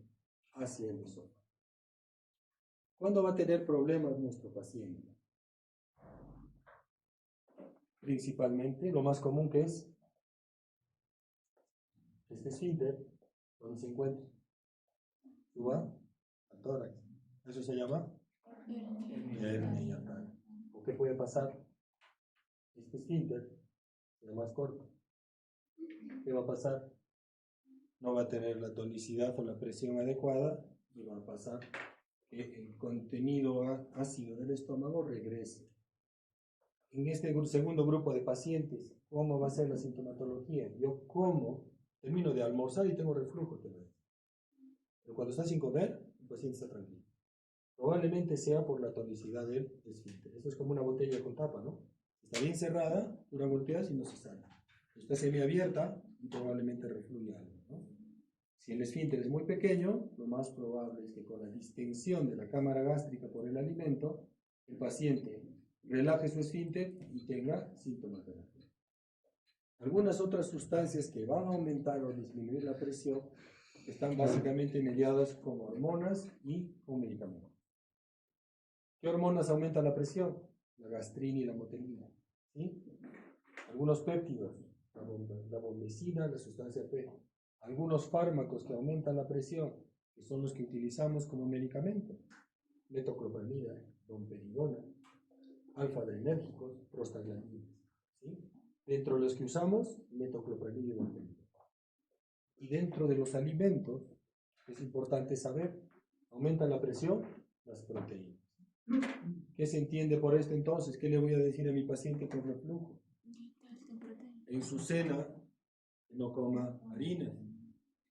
hacia el esófago. ¿Cuándo va a tener problemas nuestro paciente? Principalmente, lo más común que es este esfínter, donde se encuentra, suba al tórax. Eso se llama hernia hiatal. ¿O qué puede pasar? Este esfínter será más corto. ¿Qué va a pasar? No va a tener la tonicidad o la presión adecuada y va a pasar que el contenido ácido del estómago regrese. En este segundo grupo de pacientes, ¿cómo va a ser la sintomatología? Yo termino de almorzar y tengo reflujo, pero cuando está sin comer, el paciente está tranquilo. Probablemente sea por la tonicidad del esfínter. Esto es como una botella con tapa, ¿no? Está bien cerrada, tú la golpeas y no se sale. Está semiabierta y probablemente refluye algo, ¿no? Si el esfínter es muy pequeño, lo más probable es que con la distensión de la cámara gástrica por el alimento, el paciente relaje su esfínter y tenga síntomas de reflujo. Algunas otras sustancias que van a aumentar o disminuir la presión están básicamente mediadas con hormonas y con medicamentos. ¿Qué hormonas aumentan la presión? La gastrina y la motelina, ¿sí? Algunos péptidos, la bombecina, la sustancia P. Algunos fármacos que aumentan la presión, que son los que utilizamos como medicamento: metoclopramida, domperidona, alfa-adrenérgicos, prostaglandinas, ¿sí? Dentro de los que usamos, metoclopramida y domperidona. Y dentro de los alimentos, es importante saber, aumentan la presión las proteínas. ¿Qué se entiende por esto entonces? ¿Qué le voy a decir a mi paciente con reflujo? En su cena, no coma harinas,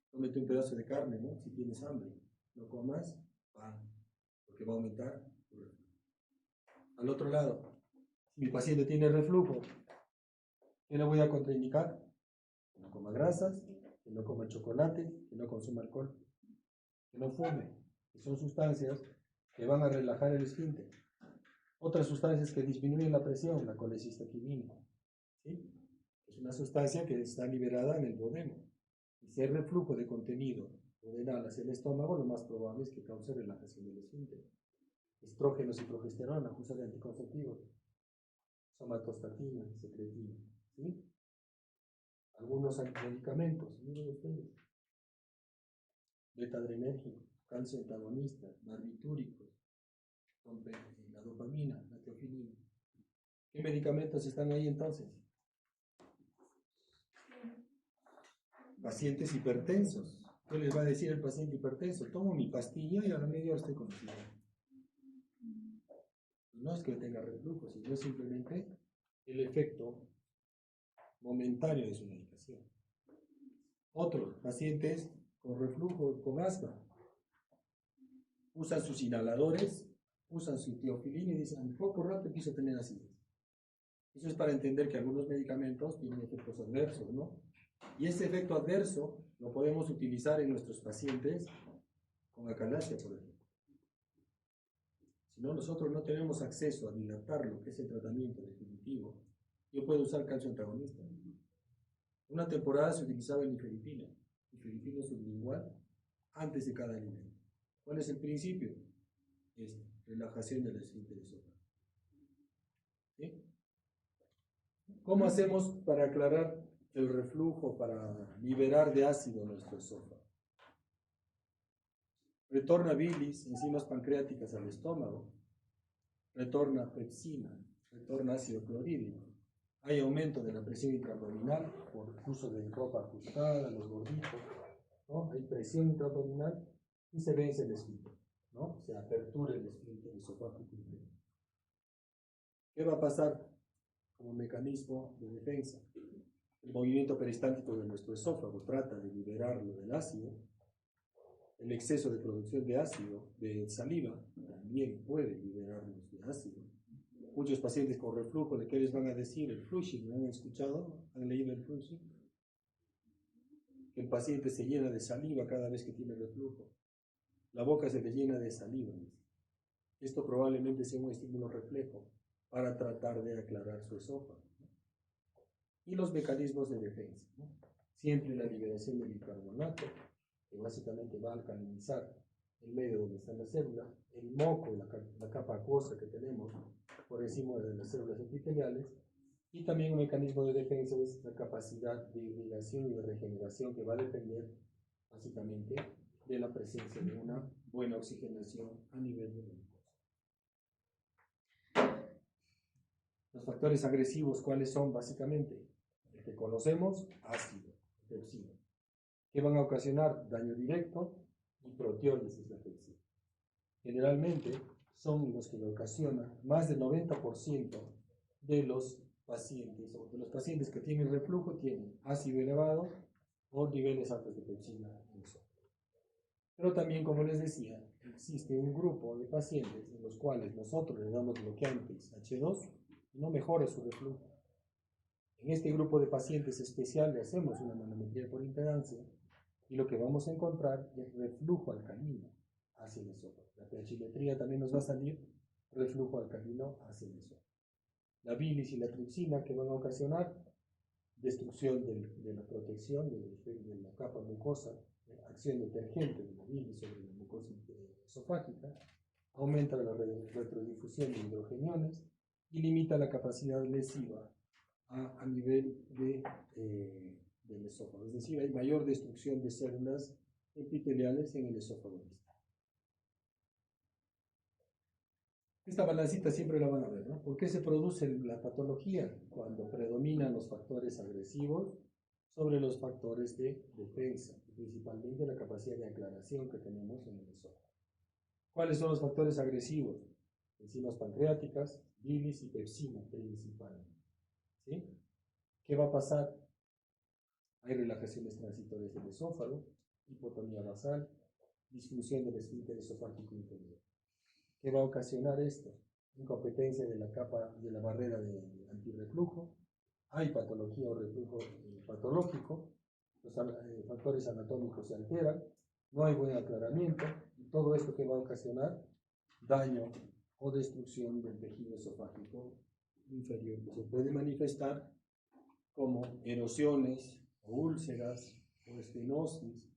cómete un pedazo de carne, ¿no? Si tienes hambre. No comas pan, porque va a aumentar tu reflujo. Al otro lado, si mi paciente tiene reflujo, ¿qué le voy a contraindicar? Que no coma grasas, que no coma chocolate, que no consuma alcohol, que no fume, que son sustancias que van a relajar el esfínter. Otras sustancias que disminuyen la presión, la colecistoquinina, ¿sí? Es una sustancia que está liberada en el duodeno. Y si hay reflujo de contenido duodenal hacia el estómago, lo más probable es que cause relajación del esfínter. Estrógenos y progesterona, uso de anticonceptivos, somatostatina, secretina, ¿sí? Algunos medicamentos, miren ustedes: beta-adrenérgicos, calcio antagonista, barbitúricos, la dopamina, la teofilina. ¿Qué medicamentos están ahí entonces? Pacientes hipertensos. ¿Qué les va a decir el paciente hipertenso? Tomo mi pastilla y a la media hora estoy con fiebre. No es que tenga reflujo, sino simplemente el efecto momentáneo de su medicación. Otros pacientes con reflujo, con asma, usan sus inhaladores, usan su teofilina y dicen, en poco rato empiezo a tener acidez. Eso es para entender que algunos medicamentos tienen efectos adversos, ¿no? Y ese efecto adverso lo podemos utilizar en nuestros pacientes con acalasia, por ejemplo. Si no, nosotros no tenemos acceso a dilatar lo que es el tratamiento definitivo. Yo puedo usar calcio antagonista. Una temporada se utilizaba el nifedipina sublingual, antes de cada alimento. ¿Cuál es el principio? Es relajación del esfínter esofágico. ¿Sí? ¿Cómo hacemos para aclarar el reflujo, para liberar de ácido nuestro esófago? Retorna bilis, enzimas pancreáticas al estómago, retorna pepsina, retorna ácido clorhídrico. Hay aumento de la presión intraabdominal por uso de ropa ajustada, los gorditos, ¿no? Hay presión intraabdominal y se vence el esfínter, ¿no? Se apertura el esfínter esofágico. ¿Qué va a pasar como mecanismo de defensa? El movimiento peristáltico de nuestro esófago trata de liberarlo del ácido. El exceso de producción de ácido, de saliva, también puede liberarnos de ácido. Muchos pacientes con reflujo, ¿de qué les van a decir? El flushing, ¿lo han escuchado? ¿Han leído el flushing? Que el paciente se llena de saliva cada vez que tiene reflujo. La boca se le llena de saliva. Esto probablemente sea un estímulo reflejo para tratar de aclarar su esófago. Y los mecanismos de defensa, ¿no? Siempre la liberación del bicarbonato, que básicamente va a alcalinizar el medio donde están las células, el moco, la capa acuosa que tenemos por encima de las células epiteliales, y también un mecanismo de defensa es la capacidad de irrigación y de regeneración que va a depender básicamente de la presencia de una buena oxigenación a nivel de la mucosa. Los factores agresivos, ¿cuáles son básicamente? El que conocemos, ácido, pepsina, que van a ocasionar daño directo y proteólisis de pepsina. Generalmente son los que le ocasionan más del 90% de los pacientes, o de los pacientes que tienen reflujo, tienen ácido elevado o niveles altos de pepsina en eso. Pero también, como les decía, existe un grupo de pacientes en los cuales nosotros le damos bloqueantes H2 y no mejora su reflujo. En este grupo de pacientes especial le hacemos una manometría por impedancia y lo que vamos a encontrar es reflujo alcalino hacia el esófago. La pHimetría también nos va a salir reflujo alcalino hacia el esófago. La bilis y la tripsina que van a ocasionar destrucción de la protección de la capa mucosa, acción detergente de la bilis sobre la mucosa esofágica, aumenta la retrodifusión de hidrogeniones y limita la capacidad lesiva a nivel del esófago. Es decir, hay mayor destrucción de células epiteliales en el esófago. Esta balancita siempre la van a ver, ¿no? ¿Por qué se produce la patología? Cuando predominan los factores agresivos sobre los factores de defensa, principalmente la capacidad de aclaración que tenemos en el esófago. ¿Cuáles son los factores agresivos? Enzimas pancreáticas, bilis y pepsina principalmente. ¿Sí? ¿Qué va a pasar? Hay relajaciones transitorias del esófago, hipotonía basal, disfunción del esfínter esofágico inferior. ¿Qué va a ocasionar esto? Incompetencia de la capa de la barrera de antirreflujo. Hay patología o reflujo patológico. Los factores anatómicos se alteran. No hay buen aclaramiento. Y todo esto que va a ocasionar daño o destrucción del tejido esofágico inferior, que se puede manifestar como erosiones o úlceras o estenosis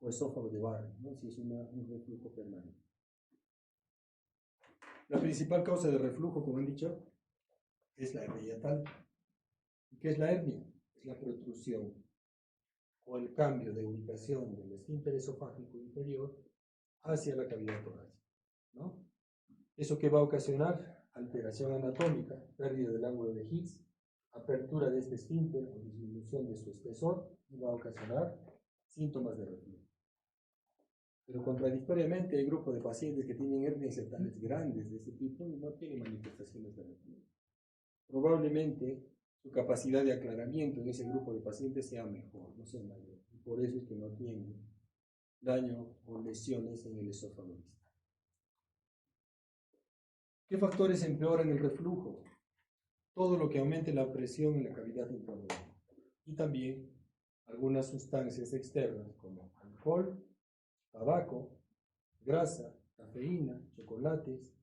o esófago de Barré, ¿no? Si es un reflujo permanente. La principal causa de reflujo, como han dicho, es la hernia yatal. ¿Y qué es la hernia? Es la protrusión o el cambio de ubicación del esfínter esofágico inferior hacia la cavidad torácica, ¿no? ¿Eso qué va a ocasionar? Alteración anatómica, pérdida del ángulo de Hicks, apertura de este esfínter o disminución de su espesor, y va a ocasionar síntomas de reflujo. Pero contradictoriamente hay grupos de pacientes que tienen hernias hiatales grandes de este tipo y no tienen manifestaciones de reflujo. Probablemente su capacidad de aclaramiento en ese grupo de pacientes sea mejor, no sea mayor. por eso es que no tienen daño o lesiones en el esófago distal. ¿Qué factores empeoran el reflujo? Todo lo que aumente la presión en la cavidad intraabdominal. Y también algunas sustancias externas como alcohol, tabaco, grasa, cafeína, chocolates,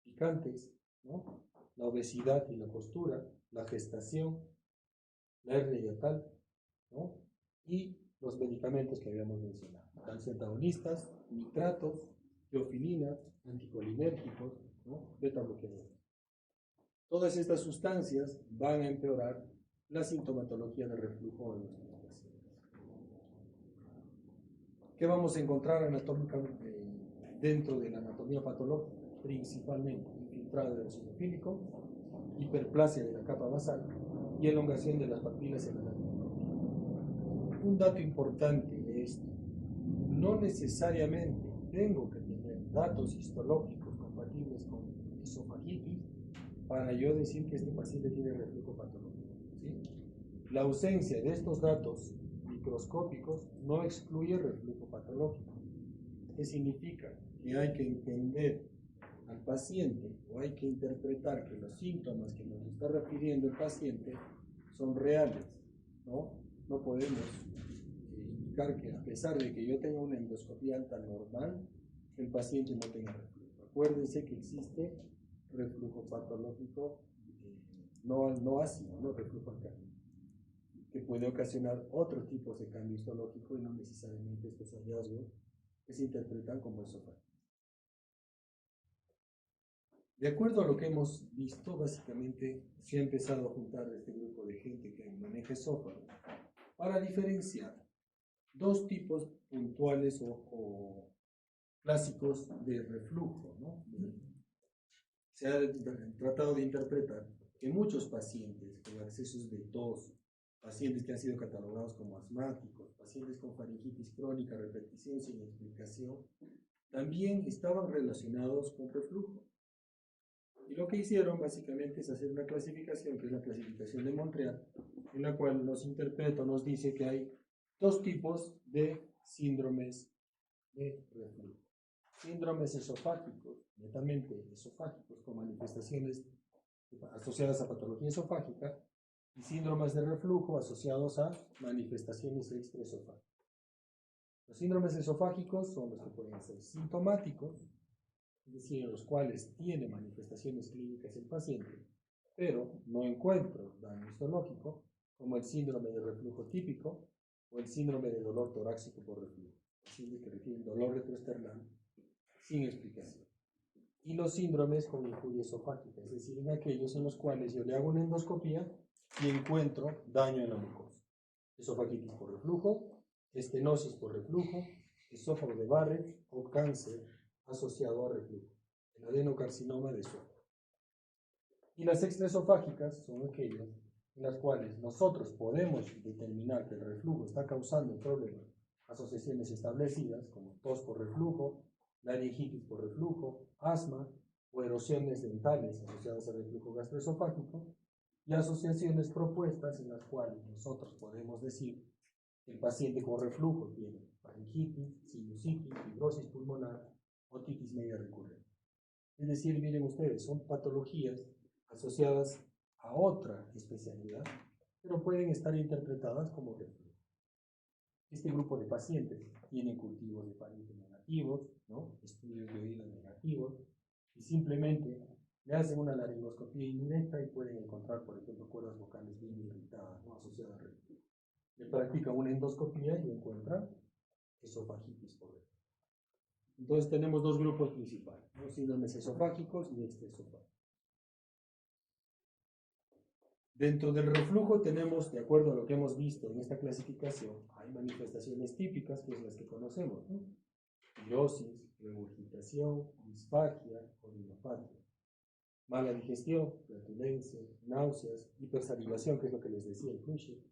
picantes, ¿no? La obesidad y la postura, la gestación, la hernia hiatal, ¿no? Y los medicamentos que habíamos mencionado, calcetonistas, nitratos, teofilina, anticolinérgicos, ¿no? Beta bloqueadores. Todas estas sustancias van a empeorar la sintomatología de reflujo en nuestros pacientes. ¿Qué vamos a encontrar anatómicamente dentro de la anatomía patológica? Principalmente infiltrado del eosinofílico, hiperplasia de la capa basal y elongación de las papilas en la nariz. Un dato importante de esto: no necesariamente tengo que tener datos histológicos compatibles con esofagitis para yo decir que este paciente tiene reflujo patológico, ¿sí? La ausencia de estos datos microscópicos no excluye reflujo patológico. ¿Qué significa? Que hay que entender al paciente, o hay que interpretar que los síntomas que nos está refiriendo el paciente son reales, ¿no? No podemos indicar que a pesar de que yo tenga una endoscopía alta normal, el paciente no tenga reflujo. Acuérdense que existe reflujo patológico no ácido, no reflujo alcalino, que puede ocasionar otros tipos de cambio histológico y no necesariamente estos hallazgos que se interpretan como esofagitis. De acuerdo a lo que hemos visto, básicamente se ha empezado a juntar este grupo de gente que maneja esófago para diferenciar dos tipos puntuales o clásicos de reflujo, ¿no? Se ha tratado de interpretar que muchos pacientes con accesos de tos, pacientes que han sido catalogados como asmáticos, pacientes con faringitis crónica, repetición sin explicación, también estaban relacionados con reflujo. Y lo que hicieron básicamente es hacer una clasificación, que es la clasificación de Montreal, en la cual nos interpreta, nos dice que hay dos tipos de síndromes de reflujo. Síndromes esofágicos, netamente esofágicos, con manifestaciones asociadas a patología esofágica, y síndromes de reflujo asociados a manifestaciones extraesofágicas. Los síndromes esofágicos son los que pueden ser sintomáticos, es decir, en los cuales tiene manifestaciones clínicas el paciente, pero no encuentro daño histológico, como el síndrome de reflujo típico o el síndrome de dolor torácico por reflujo, que refiere dolor retroesternal sin explicación. Y los síndromes con injuria esofágica, es decir, en aquellos en los cuales yo le hago una endoscopía y encuentro daño en la mucosa. Esofagitis por reflujo, estenosis por reflujo, esófago de Barrett o cáncer asociado a reflujo, el adenocarcinoma de esófago. Y las extraesofágicas son aquellas en las cuales nosotros podemos determinar que el reflujo está causando el problema, asociaciones establecidas como tos por reflujo, laringitis por reflujo, asma o erosiones dentales asociadas al reflujo gastroesofágico, y asociaciones propuestas en las cuales nosotros podemos decir que el paciente con reflujo tiene faringitis, sinusitis, fibrosis pulmonar, otitis media recurrente. Es decir, miren ustedes, son patologías asociadas a otra especialidad, pero pueden estar interpretadas como reflujo. Este grupo de pacientes tienen cultivos de faringe negativos, ¿no? Estudios de oído negativos, y simplemente le hacen una laringoscopía indirecta y pueden encontrar, por ejemplo, cuerdas vocales bien irritadas, ¿no? Asociadas a reflujo. Le practican una endoscopía y encuentran esofagitis por reflujo. Entonces tenemos dos grupos principales, ¿no? Síndromes esofágicos y extraesofágicos. Dentro del reflujo tenemos, de acuerdo a lo que hemos visto en esta clasificación, hay manifestaciones típicas, que es las que conocemos, ¿no? Pirosis, regurgitación, disfagia, orinopatía, mala digestión, flatulencia, náuseas, hipersalivación, que es lo que les decía el Cushing,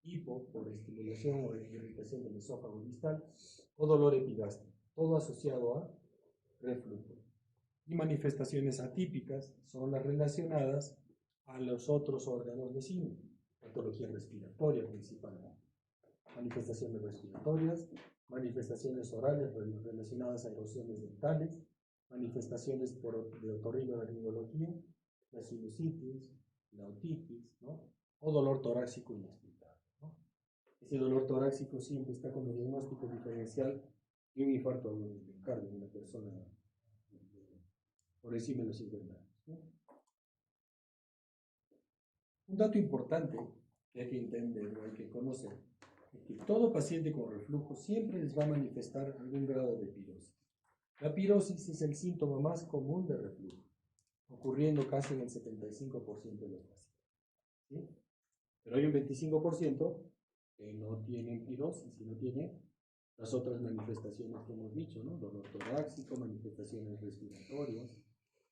hipo por estimulación o irritación del esófago distal, o dolor epigástrico, todo asociado a reflujo. Y manifestaciones atípicas son las relacionadas a los otros órganos vecinos, patología respiratoria principalmente. manifestaciones respiratorias, manifestaciones orales relacionadas a erosiones dentales, manifestaciones de otorrinolaringología, la sinusitis, la otitis, ¿no? O dolor torácico inexplicable, ¿no? Ese dolor torácico siempre está como diagnóstico diferencial de un infarto agudo del miocardio en una persona por encima de los 50 años, ¿no? Un dato importante que hay que entender o hay que conocer es que todo paciente con reflujo siempre les va a manifestar algún grado de pirosis. La pirosis es el síntoma más común de reflujo, ocurriendo casi en el 75% de los pacientes, ¿sí? Pero hay un 25% que no tienen pirosis y no tienen las otras manifestaciones que hemos dicho, ¿no? Dolor torácico, manifestaciones respiratorias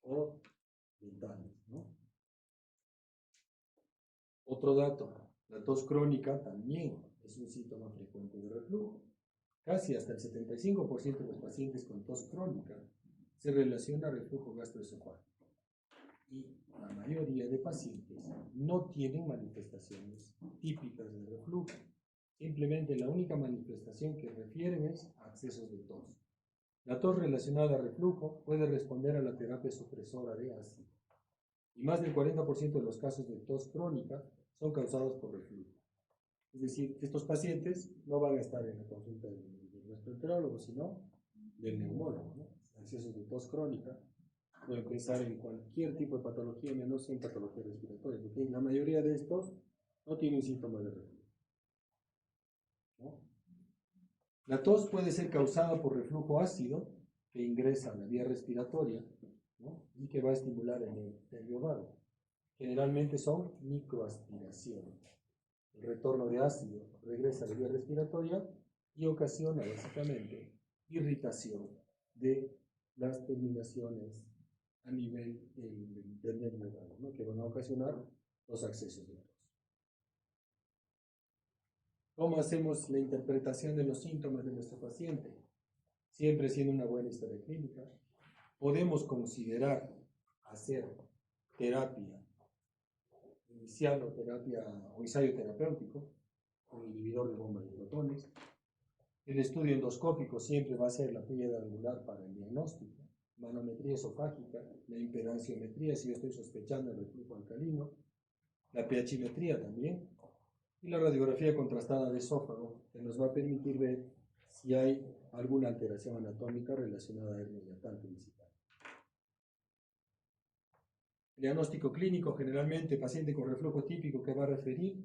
o dentales, ¿no? Otro dato, la tos crónica también es un síntoma frecuente de reflujo. Casi hasta el 75% de los pacientes con tos crónica se relaciona al reflujo gastroesofágico. Y la mayoría de pacientes no tienen manifestaciones típicas de reflujo. Simplemente la única manifestación que refieren es a accesos de tos. La tos relacionada al reflujo puede responder a la terapia supresora de ácido. Y más del 40% de los casos de tos crónica son causados por reflujo. Es decir, estos pacientes no van a estar en la consulta del gastroenterólogo, sino del neumólogo, ¿no? Accesos de tos crónica pueden pensar en cualquier tipo de patología, menos en patología respiratoria, porque la mayoría de estos no tienen síntomas de reflujo, ¿no? La tos puede ser causada por reflujo ácido que ingresa a la vía respiratoria, ¿no? Y que va a estimular el epitelio vago. Generalmente son microaspiraciones. El retorno de ácido regresa a la vía respiratoria y ocasiona básicamente irritación de las terminaciones a nivel del nervio vago, ¿no? Que van a ocasionar los accesos de tos. ¿Cómo hacemos la interpretación de los síntomas de nuestro paciente? Siempre siendo una buena historia clínica. Podemos considerar hacer terapia inicial o ensayo terapéutico con inhibidor de bomba de protones. El estudio endoscópico siempre va a ser la piedra angular para el diagnóstico. Manometría esofágica, la impedanciometría si yo estoy sospechando el reflujo alcalino, la pHimetría también, y la radiografía contrastada de esófago, que nos va a permitir ver si hay alguna alteración anatómica relacionada a hernia hiatal principal. El diagnóstico clínico, generalmente paciente con reflujo típico que va a referir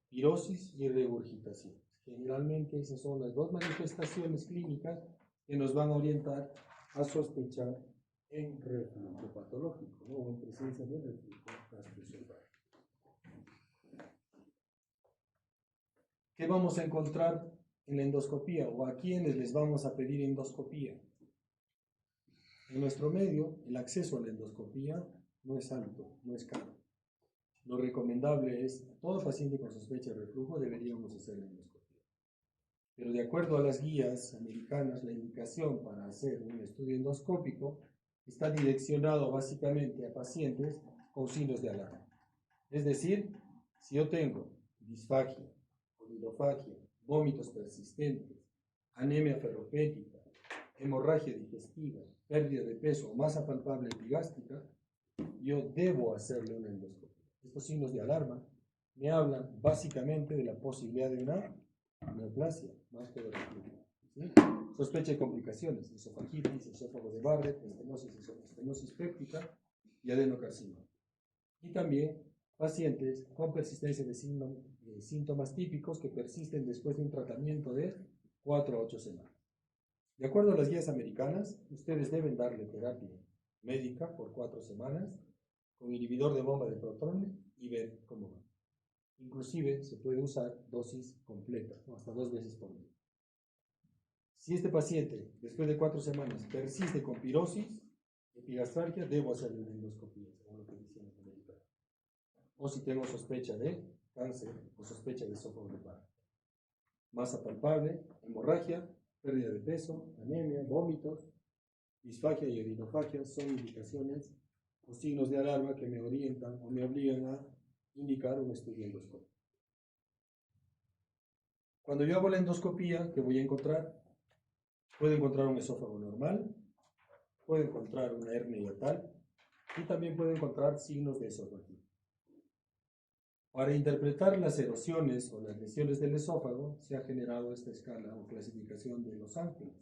pirosis y regurgitación. Generalmente esas son las dos manifestaciones clínicas que nos van a orientar a sospechar en reflujo patológico, ¿no? O en presencia de reflujo gastroesofágico. ¿Qué vamos a encontrar en la endoscopía o a quiénes les vamos a pedir endoscopía? En nuestro medio, el acceso a la endoscopía no es alto, no es caro. Lo recomendable es, a todo paciente con sospecha de reflujo deberíamos hacer la endoscopía. Pero de acuerdo a las guías americanas, la indicación para hacer un estudio endoscópico está direccionado básicamente a pacientes con signos de alarma. Es decir, si yo tengo disfagia, colidofagia, vómitos persistentes, anemia ferropética, hemorragia digestiva, pérdida de peso o masa palpable epigástrica, yo debo hacerle una endoscopia. Estos signos de alarma me hablan básicamente de la posibilidad de una neoplasia, más que de reflujo, ¿sí? Sospecha de complicaciones, esofagitis, esófago de Barrett, estenosis péptica y adenocarcinoma. Y también pacientes con persistencia de síntomas típicos que persisten después de un tratamiento de 4 a 8 semanas. De acuerdo a las guías americanas, ustedes deben darle terapia médica por 4 semanas con inhibidor de bomba de protones y ver cómo va. Inclusive se puede usar dosis completa, ¿no? Hasta 2 veces por día. Si este paciente después de 4 semanas persiste con pirosis, epigastralgia, debo hacerle una endoscopia, según lo que dicen los americanos. O si tengo sospecha de cáncer o sospecha de esófago de Barrett. Masa palpable, hemorragia, pérdida de peso, anemia, vómitos, disfagia y odinofagia son indicaciones o signos de alarma que me orientan o me obligan a indicar un estudio endoscópico. Cuando yo hago la endoscopía, ¿qué voy a encontrar? Puedo encontrar un esófago normal, puedo encontrar una hernia hiatal y también puedo encontrar signos de esofagitis. Para interpretar las erosiones o las lesiones del esófago, se ha generado esta escala o clasificación de Los Ángeles,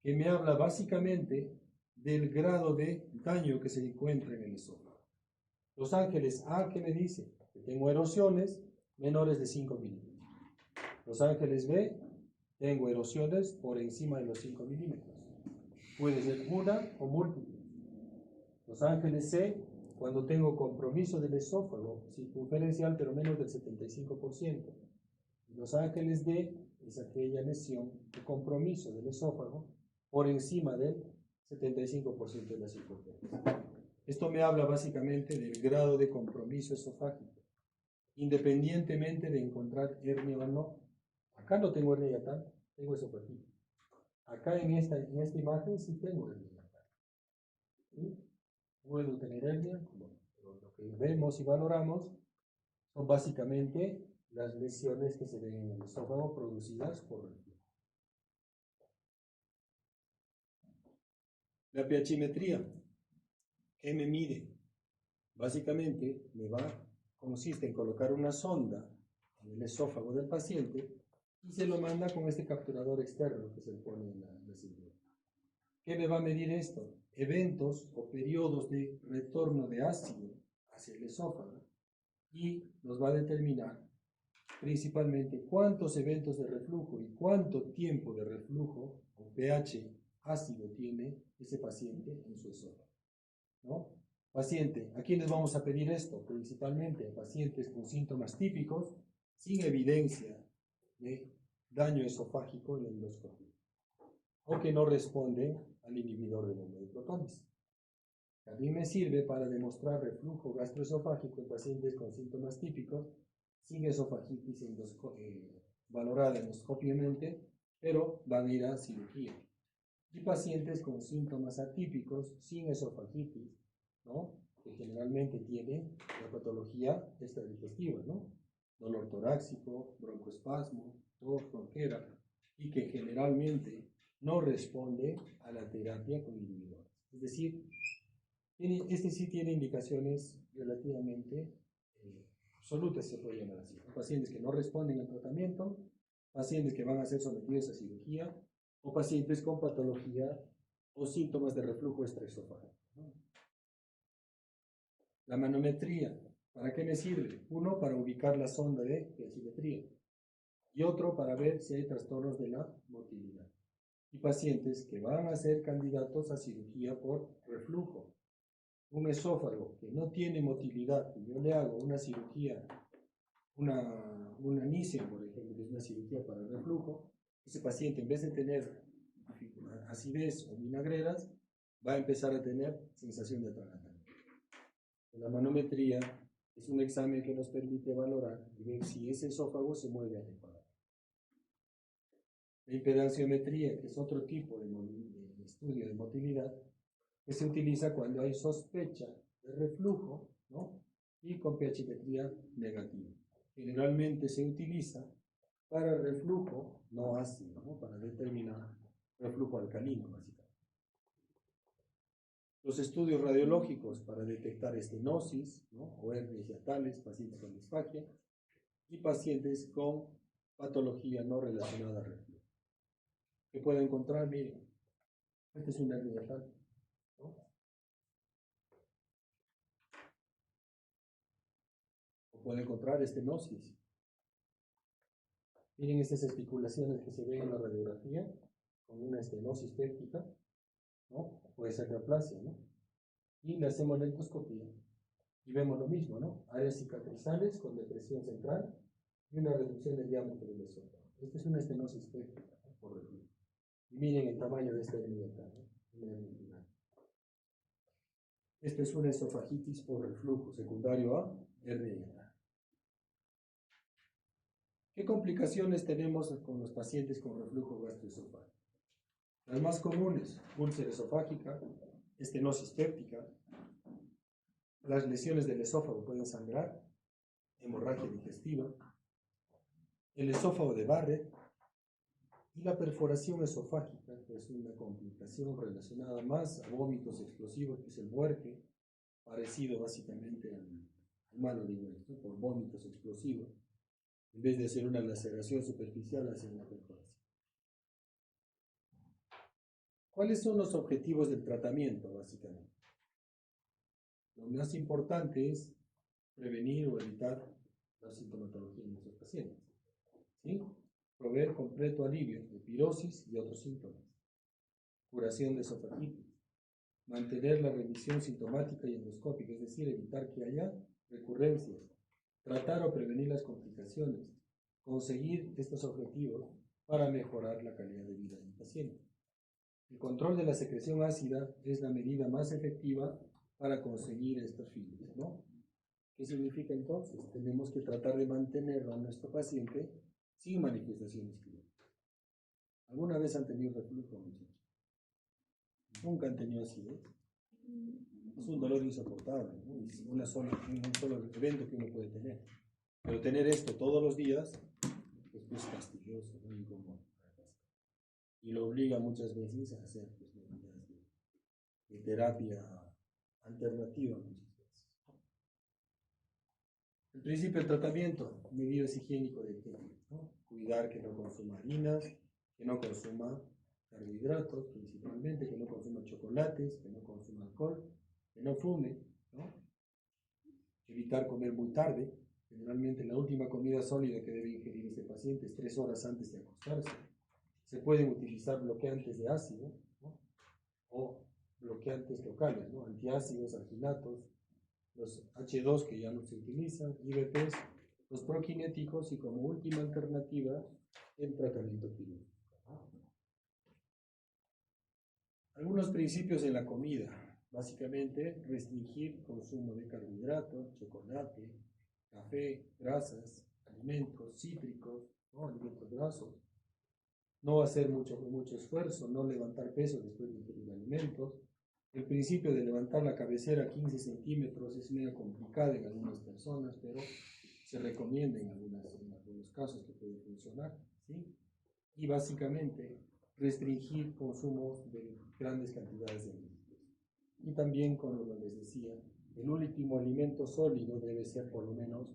que me habla básicamente del grado de daño que se encuentra en el esófago. Los Ángeles A, ¿qué me dice? Que tengo erosiones menores de 5 milímetros. Los Ángeles B, tengo erosiones por encima de los 5 milímetros. Puede ser una o múltiple. Los Ángeles C, cuando tengo compromiso del esófago circunferencial, pero menos del 75%. Los Ángeles D es aquella lesión de compromiso del esófago por encima del 75% de la circunferencia. Esto me habla básicamente del grado de compromiso esofágico, independientemente de encontrar hernia o no. Acá no tengo hernia hiatal, tengo esofagitis. Acá en esta imagen sí tengo hernia hiatal. ¿Sí? Puedo tener hernia, bueno, pero lo que vemos y valoramos son básicamente las lesiones que se ven en el esófago producidas por reflujo. La pHimetría, ¿qué me mide? Básicamente consiste en colocar una sonda en el esófago del paciente y se lo manda con este capturador externo que se le pone en la cintura. ¿Qué me va a medir esto? Eventos o periodos de retorno de ácido hacia el esófago y nos va a determinar principalmente cuántos eventos de reflujo y cuánto tiempo de reflujo o pH ácido tiene ese paciente en su esófago, ¿no? Paciente, ¿a quiénes vamos a pedir esto? Principalmente a pacientes con síntomas típicos, sin evidencia de daño esofágico en la endoscopia, o que no responden al inhibidor de bomba de protones. También me sirve para demostrar reflujo gastroesofágico en pacientes con síntomas típicos, sin esofagitis valorada endoscópicamente, pero van a ir a cirugía. Y pacientes con síntomas atípicos, sin esofagitis, ¿no? Que generalmente tienen la patología extradigestiva, ¿no? Dolor torácico, broncoespasmo, tos, ronquera, y que generalmente no responde a la terapia con inhibidores. Es decir, este sí tiene indicaciones relativamente absolutas, se puede llamar así. Pacientes que no responden al tratamiento, pacientes que van a ser sometidos a cirugía, o pacientes con patología o síntomas de reflujo extraesofágico. La manometría, ¿para qué me sirve? Uno, para ubicar la sonda de pHimetría, y otro para ver si hay trastornos de la motilidad. Y pacientes que van a ser candidatos a cirugía por reflujo. Un esófago que no tiene motilidad, y yo le hago una cirugía, una NICE, por ejemplo, que es una cirugía para el reflujo, ese paciente, en vez de tener acidez o vinagreras, va a empezar a tener sensación de atragantamiento. La manometría es un examen que nos permite valorar y ver si ese esófago se mueve adecuadamente. La impedanciometría, que es otro tipo de estudio de motilidad, que se utiliza cuando hay sospecha de reflujo, ¿no? Y con pHimetría negativa. Generalmente se utiliza para reflujo no ácido, ¿no? Para determinar reflujo alcalino, básicamente. Los estudios radiológicos para detectar estenosis, ¿no? O hernias hiatales, pacientes con disfagia y pacientes con patología no relacionada al reflujo. ¿Qué puedo encontrar? Miren, este es una hernia hiatal, ¿no? O puedo encontrar estenosis. Miren estas especulaciones que se ven en la radiografía con una estenosis péptica, ¿no? Puede ser neoplasia, ¿no? Y le hacemos la endoscopía y vemos lo mismo, ¿no? Áreas cicatrizales con depresión central y una reducción del diámetro del esófago. Esta es una estenosis péptica, ¿no? Por reflujo. Y miren el tamaño de esta hernia, ¿no? Esta es una esofagitis por reflujo, secundario a hernia. ¿Qué complicaciones tenemos con los pacientes con reflujo gastroesofágico? Las más comunes: úlcera esofágica, estenosis péptica, las lesiones del esófago pueden sangrar, hemorragia digestiva, el esófago de Barrett y la perforación esofágica, que es una complicación relacionada más a vómitos explosivos, que es el muerque, parecido básicamente al malo, digo esto, por vómitos explosivos, en vez de hacer una laceración superficial, hacer una perforación. ¿Cuáles son los objetivos del tratamiento, básicamente? Lo más importante es prevenir o evitar la sintomatología de nuestros pacientes, ¿sí? Proveer completo alivio de pirosis y otros síntomas, curación de esofagitis, mantener la remisión sintomática y endoscópica, es decir, evitar que haya recurrencias, tratar o prevenir las complicaciones, conseguir estos objetivos para mejorar la calidad de vida del paciente. El control de la secreción ácida es la medida más efectiva para conseguir estos fines, ¿no? ¿Qué significa entonces? Tenemos que tratar de mantener a nuestro paciente sin manifestaciones clínicas. ¿Alguna vez han tenido reflujo, muchachos? Nunca han tenido acidez. Es un dolor insoportable, ¿no? Es un solo evento que uno puede tener. Pero tener esto todos los días pues, es fastidioso, muy incómodo. Y lo obliga muchas veces a hacer pues, medidas de terapia alternativa muchas veces. El principio del tratamiento, medidas higiénico-dietéticas, ¿no? Cuidar que no consuma harinas, que no consuma carbohidratos principalmente, que no consuma chocolates, que no consuma alcohol, que no fume, ¿no? Evitar comer muy tarde. Generalmente la última comida sólida que debe ingerir este paciente es 3 horas antes de acostarse. Se pueden utilizar bloqueantes de ácido, ¿no? O bloqueantes locales, ¿no? Antiácidos, alginatos, los H2 que ya no se utilizan, IBPs, los prokinéticos y como última alternativa el tratamiento quirúrgico. Algunos principios en la comida, básicamente restringir consumo de carbohidratos, chocolate, café, grasas, alimentos cítricos, ¿no? Alimentos grasos, no hacer mucho esfuerzo, no levantar peso después de ingerir alimentos. El principio de levantar la cabecera 15 centímetros es medio complicado en algunas personas, pero se recomienda en algunos casos que puede funcionar, ¿sí? Y básicamente restringir consumo de grandes cantidades de alimentos. Y también, como les decía, el último alimento sólido debe ser por lo menos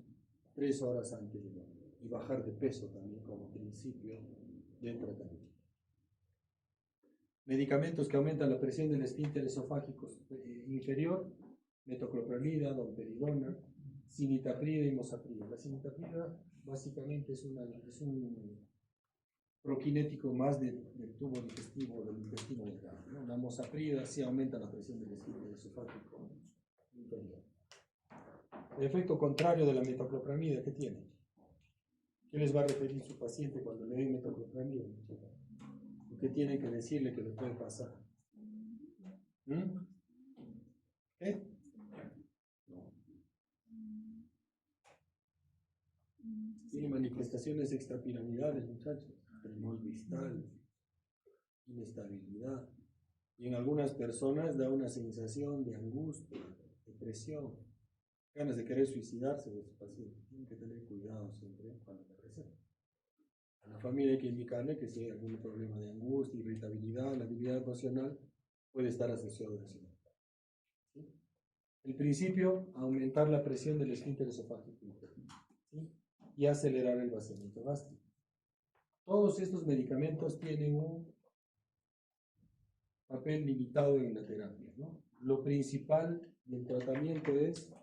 3 horas antes de dormir. Y bajar de peso también como principio del tratamiento. Medicamentos que aumentan la presión del esfínter esofágico inferior, metoclopramida, domperidona, cimetaprid y mozaprida. La cimetaprid básicamente es un prokinético más del tubo digestivo, del intestino delgado, ¿no? La mozaprida sí aumenta la presión del esfínter esofágico inferior. El efecto contrario de la metoclopramida, ¿qué tiene? ¿Qué les va a referir su paciente cuando le den metoclopramida? ¿Qué tienen que decirle que le puede pasar? ¿Qué? No. Tiene manifestaciones extrapiramidales, muchachos. Tremor distal, inestabilidad. Y en algunas personas da una sensación de angustia, depresión, ganas de querer suicidarse de su paciente. Tienen que tener cuidado siempre cuando le recetan. A la familia hay que indicarle que si hay algún problema de angustia, irritabilidad, la habilidad emocional, puede estar asociado a eso. ¿Sí? El principio, aumentar la presión del esfínter esofágico, ¿sí? Y acelerar el vaciamiento gástrico. Todos estos medicamentos tienen un papel limitado en la terapia, ¿no? Lo principal del tratamiento es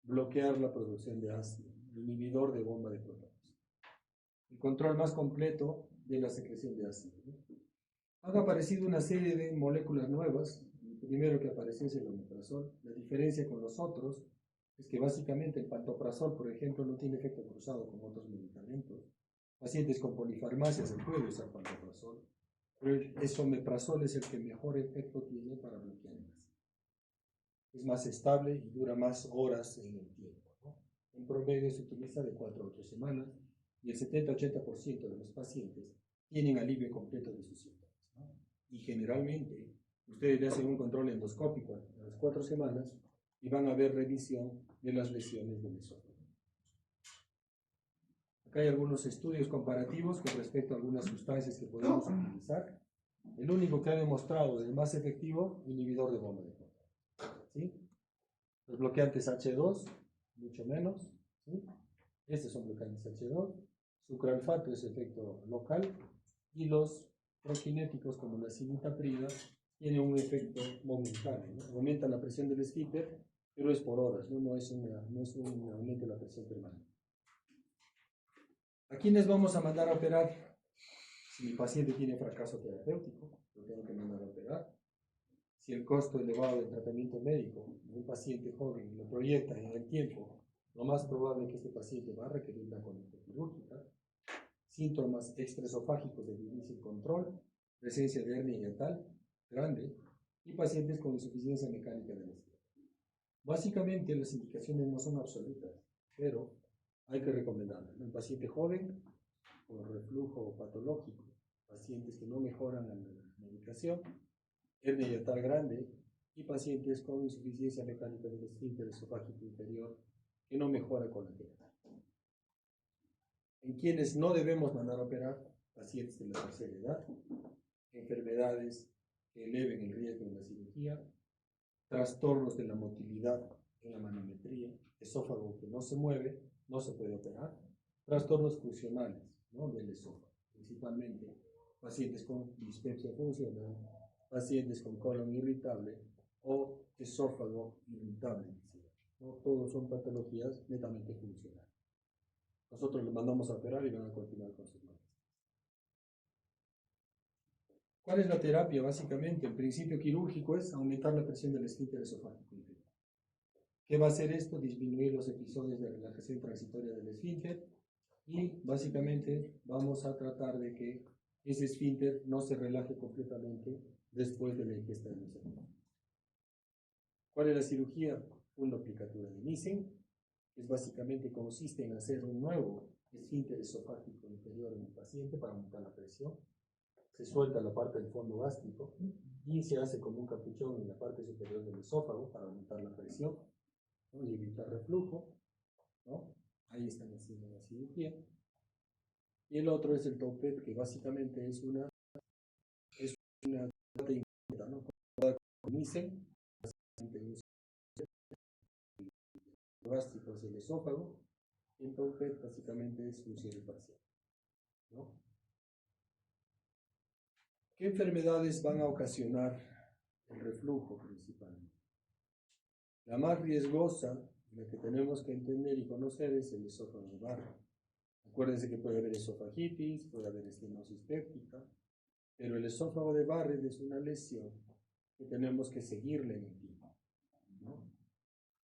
bloquear la producción de ácido, inhibidor de bomba de protones. El control más completo de la secreción de ácido, ¿no? Han aparecido una serie de moléculas nuevas. El primero que apareció es el omeprazol. La diferencia con los otros es que básicamente el pantoprazol, por ejemplo, no tiene efecto cruzado con otros medicamentos. Pacientes con polifarmacia se puede usar pantoprazol, pero el omeprazol es el que mejor efecto tiene para bloquear el ácido. Es más estable y dura más horas en el tiempo, ¿no? En promedio se utiliza de 4 a 8 semanas y el 70-80% de los pacientes tienen alivio completo de sus síntomas, ¿no? Y generalmente ustedes le hacen un control endoscópico a las 4 semanas y van a ver revisión de las lesiones del esófago. Acá hay algunos estudios comparativos con respecto a algunas sustancias que podemos utilizar. El único que ha demostrado el más efectivo, inhibidor de bomba de contacto. ¿Sí? Los bloqueantes H2, mucho menos. ¿Sí? Estos son bloqueantes H2. Sucralfato es efecto local. Y los prokinéticos, como la cimetaprid, tienen un efecto momentáneo, ¿no? Aumenta la presión del esfínter, pero es por horas, no es un aumento de la presión permanente. ¿A quiénes vamos a mandar a operar? Si mi paciente tiene fracaso terapéutico, lo tengo que mandar a operar. Si el costo elevado del tratamiento médico de un paciente joven lo proyecta en el tiempo, lo más probable es que este paciente va a requerir una conducta quirúrgica. Síntomas extraesofágicos de difícil control, presencia de hernia hiatal grande y pacientes con insuficiencia mecánica del estómago. Básicamente las indicaciones no son absolutas, pero hay que recomendarlas. Un paciente joven con reflujo patológico, pacientes que no mejoran la medicación, hernia hiatal grande y pacientes con insuficiencia mecánica del esfínter esofágico inferior que no mejora con la terapia. En quienes no debemos mandar a operar, pacientes de la tercera edad, enfermedades que eleven el riesgo de la cirugía, trastornos de la motilidad en la manometría, esófago que no se mueve, no se puede operar, trastornos funcionales, ¿no?, del esófago, principalmente pacientes con dispepsia funcional, pacientes con colon irritable o esófago irritable, ¿no? Todos son patologías netamente funcionales. Nosotros los mandamos a operar y van a continuar con sus malestares. ¿Cuál es la terapia? Básicamente, el principio quirúrgico es aumentar la presión del esfínter esofágico inferior. ¿Qué va a hacer esto? Disminuir los episodios de relajación transitoria del esfínter y básicamente vamos a tratar de que ese esfínter no se relaje completamente después de la ingesta del medicamento. ¿Cuál es la cirugía? Fundoaplicatura de Nissen, que básicamente consiste en hacer un nuevo esfínter esofágico inferior en el paciente para aumentar la presión. Se suelta la parte del fondo gástrico y se hace como un capuchón en la parte superior del esófago para aumentar la presión, ¿no?, y evitar reflujo, ¿no? Ahí están haciendo la cirugía. Y el otro es el TOPET, que básicamente es una técnica, ¿no?, con Nissen, gástrico hacia el esófago, y el TOPET básicamente es un cierre parcial, ¿no? ¿Qué enfermedades van a ocasionar el reflujo principalmente? La más riesgosa, la que tenemos que entender y conocer, es el esófago de Barrett. Acuérdense que puede haber esofagitis, puede haber estenosis péptica, pero el esófago de Barrett es una lesión que tenemos que seguirle en el tiempo, ¿no?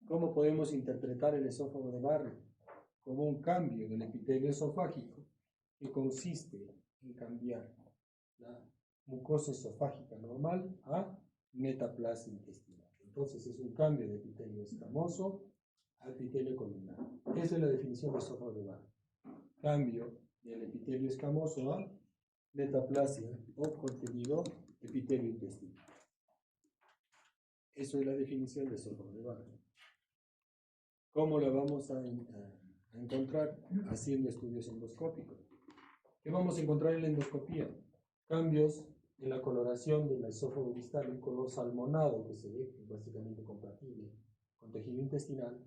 ¿Cómo podemos interpretar el esófago de Barrett? Como un cambio del epitelio esofágico que consiste en cambiar la mucosa esofágica normal a metaplasia intestinal. Entonces es un cambio de epitelio escamoso al epitelio columnar. Esa es la definición de esófago de Barrett. Cambio del epitelio escamoso a metaplasia o contenido epitelio intestinal. Eso es la definición de esófago de Barrett. ¿Cómo la vamos a encontrar? Haciendo estudios endoscópicos. ¿Qué vamos a encontrar en la endoscopía? Cambios en la coloración del esófago distal, un color salmonado que se ve, que es básicamente compatible con tejido intestinal,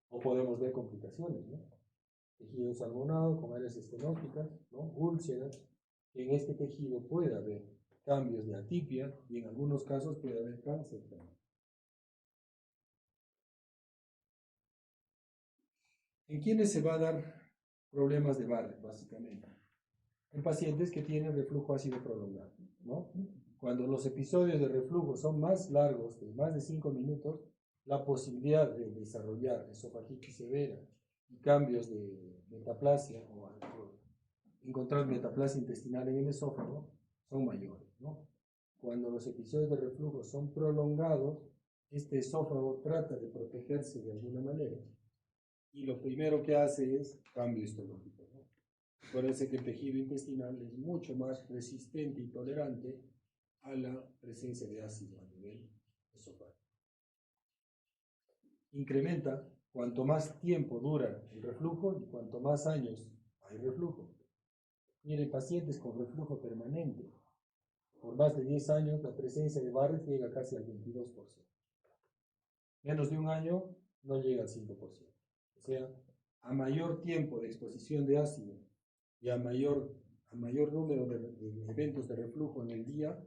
o podemos ver complicaciones, ¿no? Tejido salmonado con áreas estenóticas, ¿no?, úlceras, que en este tejido puede haber cambios de atipia y en algunos casos puede haber cáncer también. ¿En quiénes se va a dar problemas de Barrett, básicamente? En pacientes que tienen reflujo ácido prolongado, ¿no? Cuando los episodios de reflujo son más largos, de más de 5 minutos, la posibilidad de desarrollar esofagitis severa y cambios de metaplasia o encontrar metaplasia intestinal en el esófago son mayores, ¿no? Cuando los episodios de reflujo son prolongados, este esófago trata de protegerse de alguna manera y lo primero que hace es cambio histológico, ¿no? Acuérdense que el tejido intestinal es mucho más resistente y tolerante a la presencia de ácido a nivel esofágico. Incrementa cuanto más tiempo dura el reflujo y cuanto más años hay reflujo. Miren, pacientes con reflujo permanente, por más de 10 años, la presencia de Barrett llega casi al 22%. Menos de un año, no llega al 5%. O sea, a mayor tiempo de exposición de ácido y a mayor número de eventos de reflujo en el día,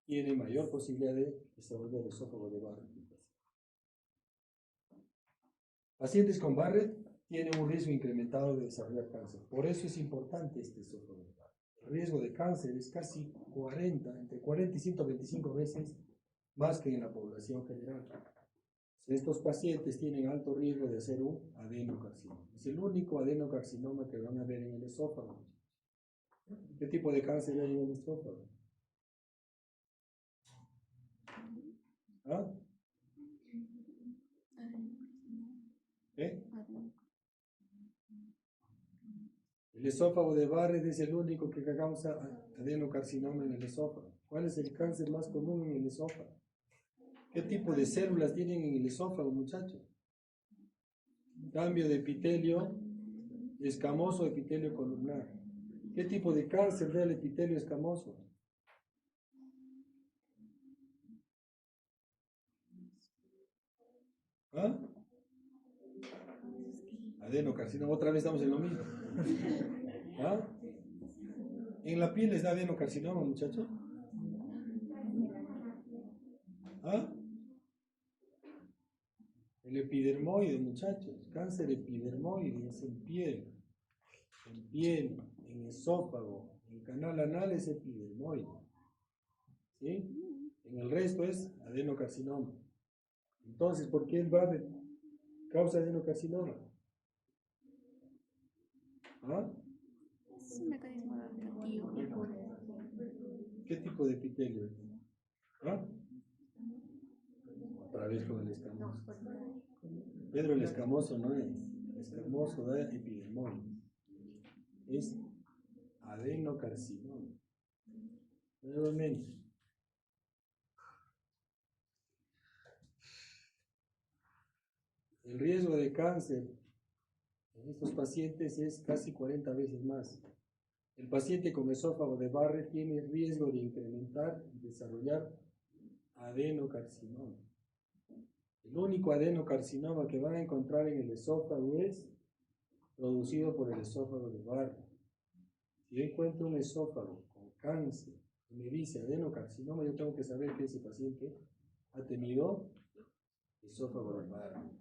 tiene mayor posibilidad de desarrollar esófago de Barrett. Pacientes con Barrett tienen un riesgo incrementado de desarrollar cáncer. Por eso es importante este esófago de Barrett. El riesgo de cáncer es casi entre 40 y 125 veces más que en la población general. Estos pacientes tienen alto riesgo de hacer un adenocarcinoma. Es el único adenocarcinoma que van a ver en el esófago. ¿Qué tipo de cáncer hay en el esófago? ¿Ah? ¿Eh? El esófago de Barrett es el único que causa adenocarcinoma en el esófago. ¿Cuál es el cáncer más común en el esófago? ¿Qué tipo de células tienen en el esófago, muchachos? Cambio de epitelio escamoso, epitelio columnar. ¿Qué tipo de cáncer da el epitelio escamoso? ¿Ah? Adenocarcinoma. Otra vez estamos en lo mismo. ¿Ah? ¿En la piel les da adenocarcinoma, muchachos? ¿Ah? El epidermoide, muchachos. Cáncer epidermoide es en piel, en esófago, en canal anal es epidermoide. ¿Sí? En el resto es adenocarcinoma. Entonces, ¿por qué el Barrett causa adenocarcinoma? ¿Ah? Es un mecanismo adaptativo. ¿Qué tipo de epitelio es? ¿Ah? Otra vez con el escamoso. Pedro, el escamoso no es. El escamoso da epidermoide. Es adenocarcinoma. Nuevamente. El riesgo de cáncer en estos pacientes es casi 40 veces más. El paciente con esófago de Barrett tiene riesgo de incrementar y desarrollar adenocarcinoma. El único adenocarcinoma que van a encontrar en el esófago es producido por el esófago de Barrett. Si yo encuentro un esófago con cáncer y me dice adenocarcinoma, yo tengo que saber que ese paciente ha tenido esófago de Barrett.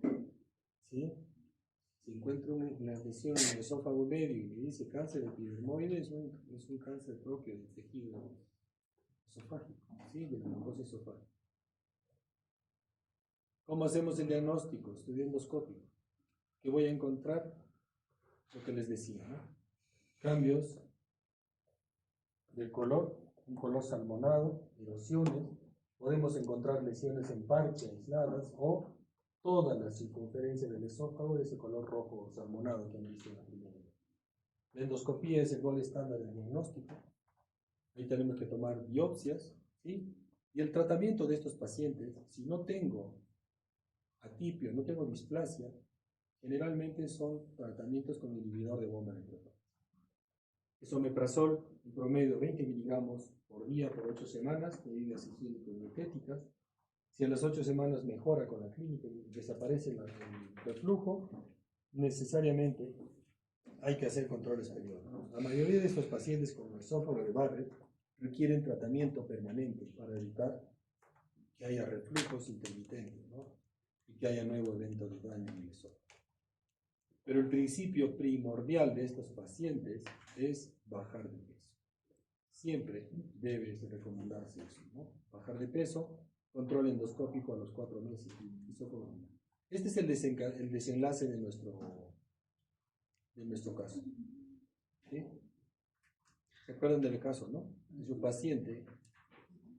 ¿Sí? Si encuentro una lesión en el esófago medio y me dice cáncer epidermoide, es un cáncer propio del tejido esofágico, ¿sí? De la mucosa esofágica. ¿Cómo hacemos el diagnóstico? Estudio endoscópico. ¿Qué voy a encontrar? Lo que les decía, ¿no? Cambios del color, un color salmonado, erosiones. Podemos encontrar lesiones en parche aisladas o toda la circunferencia del esófago de ese color rojo salmonado que han visto en la primera. La endoscopía es el gol estándar de diagnóstico. Ahí tenemos que tomar biopsias, ¿sí? Y el tratamiento de estos pacientes, si no tengo atipio, no tengo displasia, generalmente son tratamientos con inhibidor de bomba electrónica. Es omeprazol, en promedio 20 miligramos por día por 8 semanas, medidas higiénico-dietéticas. Si a las 8 semanas mejora con la clínica y desaparece el reflujo, necesariamente hay que hacer controles periódicos. La mayoría de estos pacientes con esófago de Barrett requieren tratamiento permanente para evitar que haya reflujos intermitentes, ¿no? Y que haya nuevo evento de daño en el esófago. Pero el principio primordial de estos pacientes es bajar de peso. Siempre debe recomendarse eso, ¿no? Bajar de peso, control endoscópico a los 4 meses. Este es el desenlace de nuestro caso. ¿Sí? ¿Se acuerdan del caso, no? Es un paciente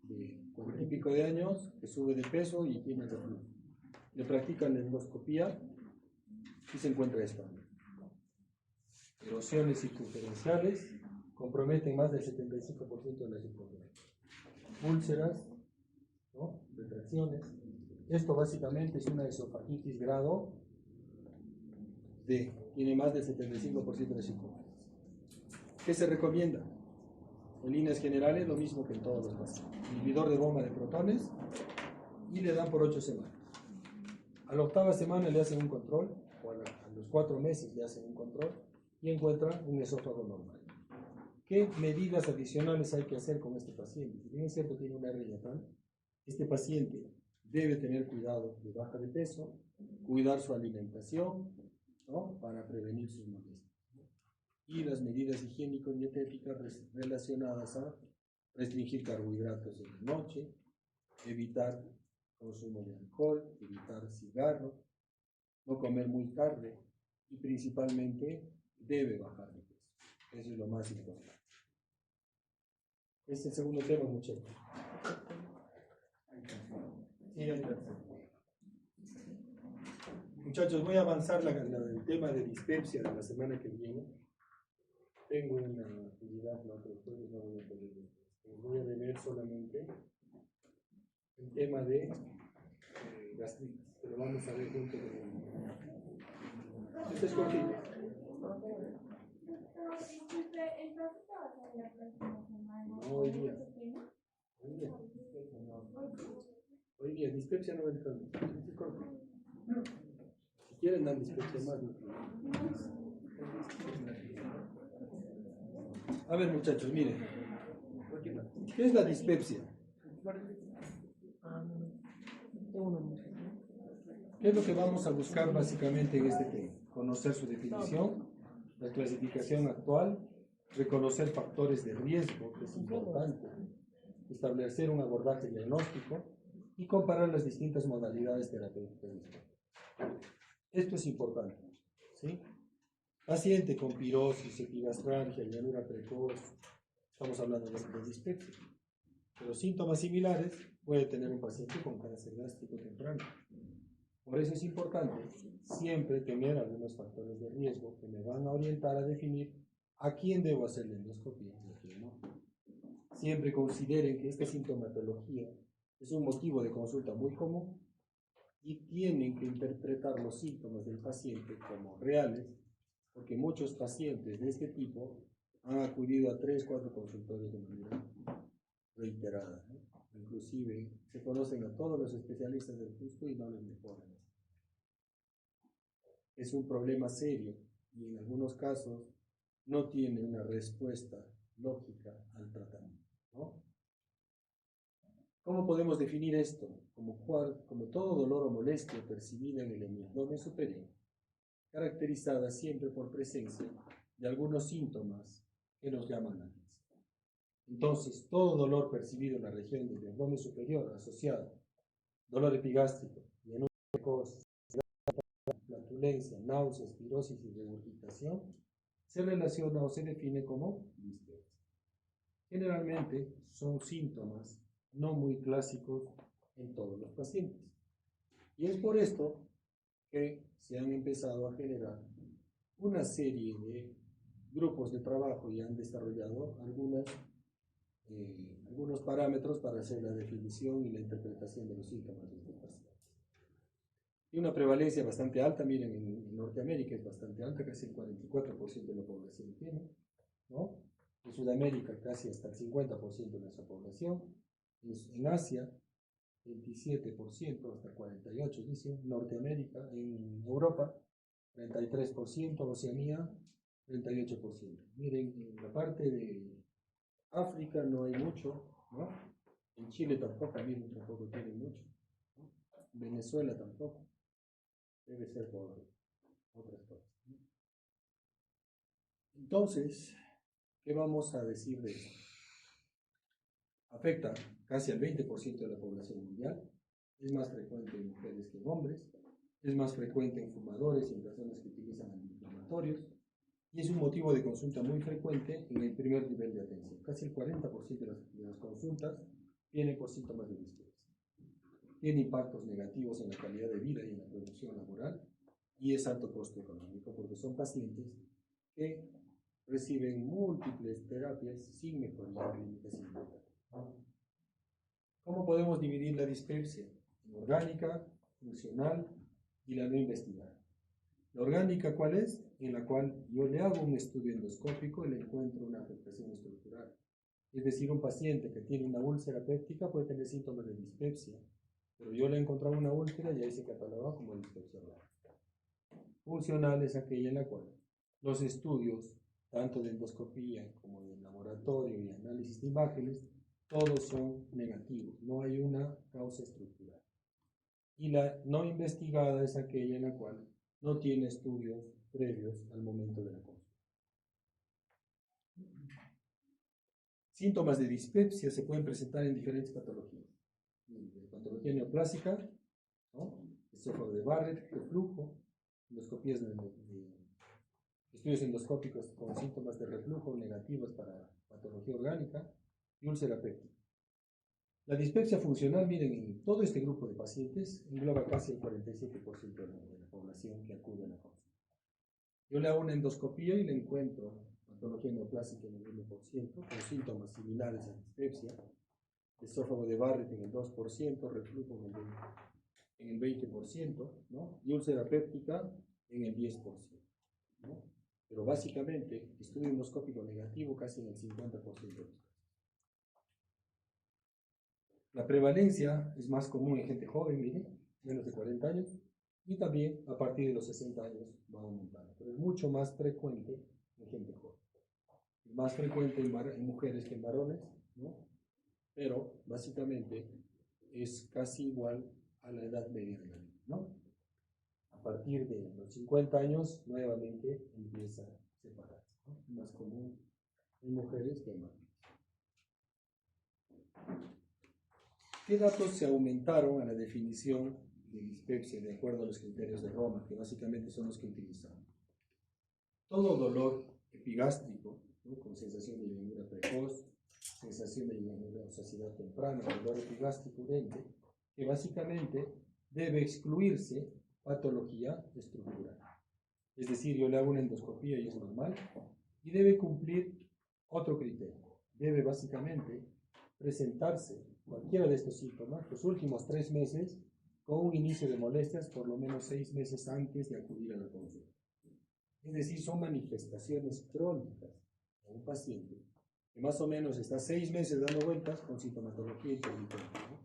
de 40 y pico de años que sube de peso y tiene reflujo. Le practican la endoscopía y se encuentra esto. Erosiones circunferenciales comprometen más del 75% de la circunferencia. Úlceras, ¿no? Retracciones. Esto básicamente es una esofagitis grado D. Tiene más del 75% de circunferencia. ¿Qué se recomienda? En líneas generales, lo mismo que en todos los pacientes. Inhibidor de bomba de protones y le dan por 8 semanas. A la 8ª semana le hacen un control, o a los 4 meses le hacen un control y encuentran un esófago normal. ¿Qué medidas adicionales hay que hacer con este paciente? Si bien es cierto tiene una hernia tal, este paciente debe tener cuidado de baja de peso, cuidar su alimentación, ¿no?, para prevenir sus molestias. Y las medidas higiénico-dietéticas relacionadas a restringir carbohidratos en la noche, evitar consumo de alcohol, evitar cigarros, no comer muy tarde y principalmente debe bajar de peso. Eso es lo más importante. Este es el segundo tema, muchachos. Sí, muchachos, voy a avanzar el tema de dispepsia de la semana que viene. Tengo una actividad, no voy a poder ver. Voy a ver solamente el tema de gastritis, pero vamos a ver junto con el... Este es cortito. No, hoy día. Hoy día, dispepsia no va a entrar. Este es cortito. Si quieren dar dispepsia más, no. A ver, muchachos, miren. ¿Qué es la dispepsia? ¿Qué es lo que vamos a buscar básicamente en este tema? Conocer su definición, la clasificación actual, reconocer factores de riesgo, que es importante, establecer un abordaje diagnóstico y comparar las distintas modalidades terapéuticas. Esto es importante, ¿sí? Paciente con pirosis, epigastralgia, llanura precoz, estamos hablando de dispepsia, pero síntomas similares puede tener un paciente con cáncer gástrico temprano. Por eso es importante siempre tener algunos factores de riesgo que me van a orientar a definir a quién debo hacer la endoscopia y a quién no. Siempre consideren que esta sintomatología es un motivo de consulta muy común y tienen que interpretar los síntomas del paciente como reales, porque muchos pacientes de este tipo han acudido a 3 o 4 consultorios de manera reiterada, ¿no? Inclusive se conocen a todos los especialistas del Cusco y no les mejoran. Es un problema serio y en algunos casos no tiene una respuesta lógica al tratamiento, ¿no? ¿Cómo podemos definir esto? Como todo dolor o molestia percibida en el abdomen superior, caracterizada siempre por presencia de algunos síntomas que nos llaman la atención. Entonces, todo dolor percibido en la región del abdomen superior asociado, dolor epigástrico, llanura precoz, flatulencia, náuseas, pirosis y regurgitación, se relaciona o se define como dispepsia. Generalmente son síntomas no muy clásicos en todos los pacientes. Y es por esto que se han empezado a generar una serie de grupos de trabajo y han desarrollado algunos parámetros para hacer la definición y la interpretación de los síntomas de estos pacientes. Y una prevalencia bastante alta, miren, en Norteamérica es bastante alta, casi el 44% de la población tiene, ¿no? En Sudamérica casi hasta el 50% de nuestra población, en Asia 27%, hasta 48% dicen, Norteamérica, en Europa 33%, Oceanía 38%. Miren, en la parte de África no hay mucho, ¿no? En Chile tampoco, miren, tampoco tienen mucho, ¿no? Venezuela tampoco, debe ser por otras cosas, ¿no? Entonces, ¿qué vamos a decir de esto? Afecta casi al 20% de la población mundial, es más frecuente en mujeres que en hombres, es más frecuente en fumadores y en personas que utilizan antiinflamatorios, y es un motivo de consulta muy frecuente en el primer nivel de atención. Casi el 40% de las consultas vienen por síntomas de dispepsia. Tiene impactos negativos en la calidad de vida y en la producción laboral, y es alto costo económico porque son pacientes que reciben múltiples terapias sin mejoría clínica significativa. ¿Cómo podemos dividir la dispepsia? En orgánica, funcional y la no investigada. La orgánica, ¿cuál es? en la cual yo le hago un estudio endoscópico y le encuentro una afectación estructural. Es decir, un paciente que tiene una úlcera péptica puede tener síntomas de dispepsia, pero yo le he encontrado una úlcera y ahí se cataloga como dispepsia orgánica. Funcional es aquella en la cual los estudios, tanto de endoscopía como de laboratorio y análisis de imágenes, todos son negativos, no hay una causa estructural. Y la no investigada es aquella en la cual no tiene estudios previos al momento de la consulta. Síntomas de dispepsia se pueden presentar en diferentes patologías. Patología neoplásica, ¿no? Esófago de Barrett, reflujo, endoscopías estudios endoscópicos con síntomas de reflujo negativos para patología orgánica y úlcera péptica. La dispepsia funcional, miren, en todo este grupo de pacientes engloba casi el 47% de la población que acude a la consulta. Yo le hago una endoscopía y le encuentro patología neoplásica en el 1%, con síntomas similares a dispepsia, esófago de Barrett en el 2%, reflujo en el 20%, ¿no? Y úlcera péptica en el 10%, ¿no? Pero básicamente, estudio endoscópico negativo casi en el 50% de los casos. La prevalencia es más común en gente joven, miren, menos de 40 años, y también a partir de los 60 años va aumentando, pero es mucho más frecuente en gente joven. Es más frecuente en mujeres que en varones, ¿no? Pero básicamente es casi igual a la edad media de la vida, ¿no? A partir de los 50 años nuevamente empieza a separarse, ¿no? Es más común en mujeres que en varones. ¿Qué datos se aumentaron a la definición de dispepsia de acuerdo a los criterios de Roma, que básicamente son los que utilizamos? Todo dolor epigástrico, ¿no? Con sensación de llenura precoz, sensación de llenura o saciedad temprana, dolor epigástrico urente, que básicamente debe excluirse patología estructural. Es decir, yo le hago una endoscopía y es normal, y debe cumplir otro criterio. Debe básicamente presentarse cualquiera de estos síntomas los últimos 3 meses con un inicio de molestias por lo menos 6 meses antes de acudir a la consulta. Es decir, son manifestaciones crónicas de un paciente que más o menos está 6 meses dando vueltas con sintomatología intermitente, ¿no?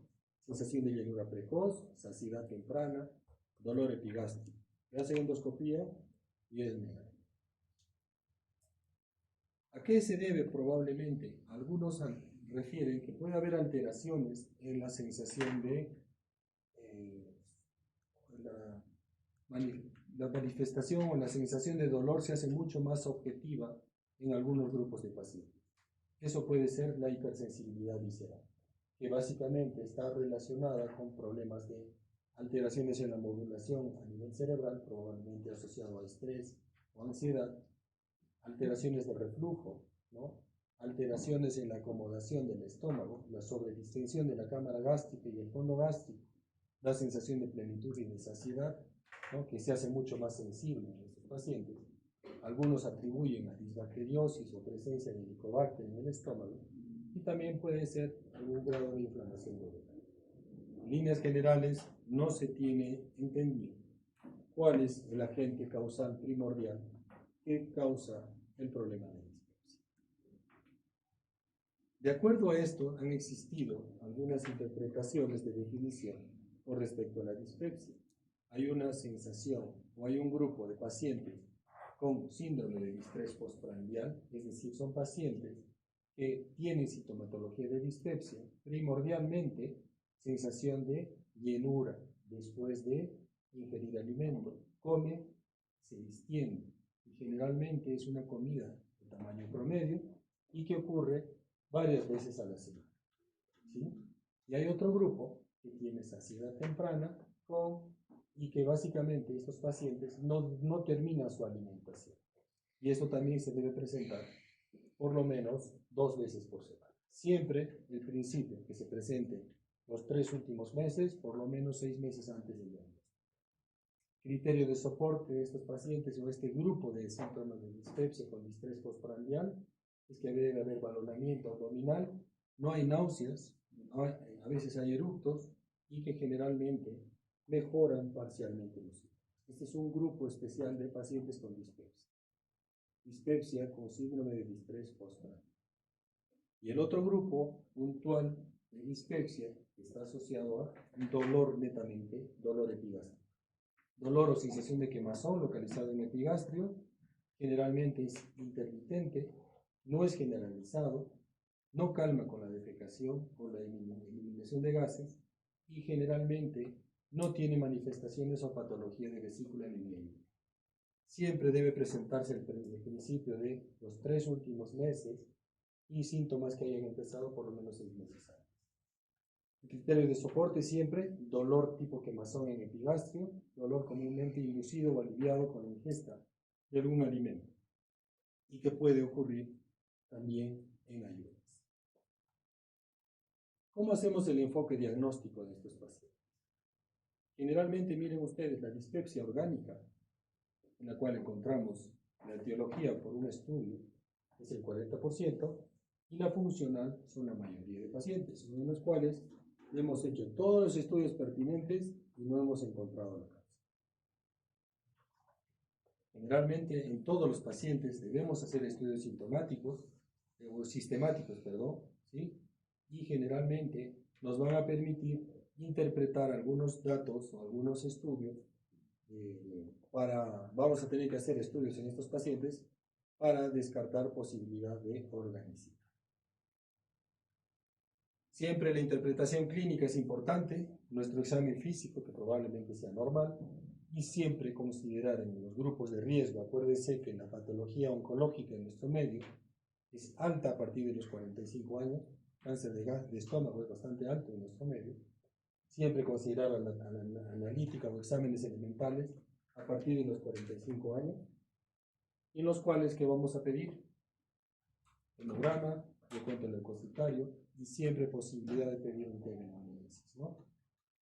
Sensación de llenura precoz, saciedad temprana, dolor epigástrico. Le hace endoscopía y es negativo. ¿A qué se debe probablemente? Algunos refieren que puede haber alteraciones en la sensación de la manifestación o la sensación de dolor se hace mucho más objetiva en algunos grupos de pacientes. Eso puede ser la hipersensibilidad visceral, que básicamente está relacionada con problemas de alteraciones en la modulación a nivel cerebral, probablemente asociado a estrés o ansiedad, alteraciones de reflujo, ¿no? Alteraciones en la acomodación del estómago, la sobredistensión de la cámara gástrica y el fondo gástrico, la sensación de plenitud y de saciedad, ¿no? Que se hace mucho más sensible en estos pacientes. Algunos atribuyen a disbacteriosis o presencia de helicobacter en el estómago, y también puede ser algún grado de inflamación duodenal. En líneas generales, no se tiene entendido cuál es el agente causal primordial que causa el problema de dispepsia. De acuerdo a esto, han existido algunas interpretaciones de definición con respecto a la dispepsia. Hay una sensación o hay un grupo de pacientes con síndrome de distrés postprandial, es decir, son pacientes que tienen sintomatología de dispepsia, primordialmente sensación de llenura después de ingerir alimento. Come, se distiende, y generalmente es una comida de tamaño promedio y que ocurre varias veces a la semana, ¿sí? Y hay otro grupo que tiene saciedad temprana y que básicamente estos pacientes no terminan su alimentación. Y esto también se debe presentar por lo menos 2 veces por semana. Siempre el principio que se presente los 3 últimos meses, por lo menos 6 meses antes del diagnóstico. Criterio de soporte de estos pacientes o este grupo de síntomas de dispepsia con distrés postprandial es que debe haber balonamiento abdominal, no hay náuseas, a veces hay eructos y que generalmente mejoran parcialmente los síntomas. Este es un grupo especial de pacientes con dispepsia. dispepsia con síndrome de distrés postprandial. Y el otro grupo puntual de dispepsia está asociado a un dolor netamente, dolor epigástrico. Dolor o sensación de quemazón localizado en el epigastrio, generalmente es intermitente, no es generalizado, no calma con la defecación o la eliminación de gases y generalmente no tiene manifestaciones o patología de vesícula biliar. Siempre debe presentarse el principio de los 3 últimos meses y síntomas que hayan empezado por lo menos 6 meses antes. El criterio de soporte siempre, dolor tipo quemazón en epigastrio, dolor comúnmente inducido o aliviado con la ingesta de algún alimento y que puede ocurrir también en ayunas. ¿Cómo hacemos el enfoque diagnóstico de estos pacientes? Generalmente, miren ustedes, la dispepsia orgánica, en la cual encontramos la etiología por un estudio, es el 40%, y la funcional son la mayoría de pacientes, en los cuales hemos hecho todos los estudios pertinentes y no hemos encontrado la causa. Generalmente, en todos los pacientes debemos hacer estudios sintomáticos, o sistemáticos, perdón, ¿sí? Y generalmente nos van a permitir interpretar algunos datos o algunos estudios vamos a tener que hacer estudios en estos pacientes para descartar posibilidad de organicidad. Siempre la interpretación clínica es importante, nuestro examen físico, que probablemente sea normal, y siempre considerar en los grupos de riesgo. Acuérdense que la patología oncológica en nuestro medio es alta a partir de los 45 años, cáncer de estómago es bastante alto en nuestro medio, siempre considerar a la analítica o exámenes elementales a partir de los 45 años, en los cuales que vamos a pedir hemograma, recuento leucocitario y siempre posibilidad de pedir un TBNanálisis, ¿no?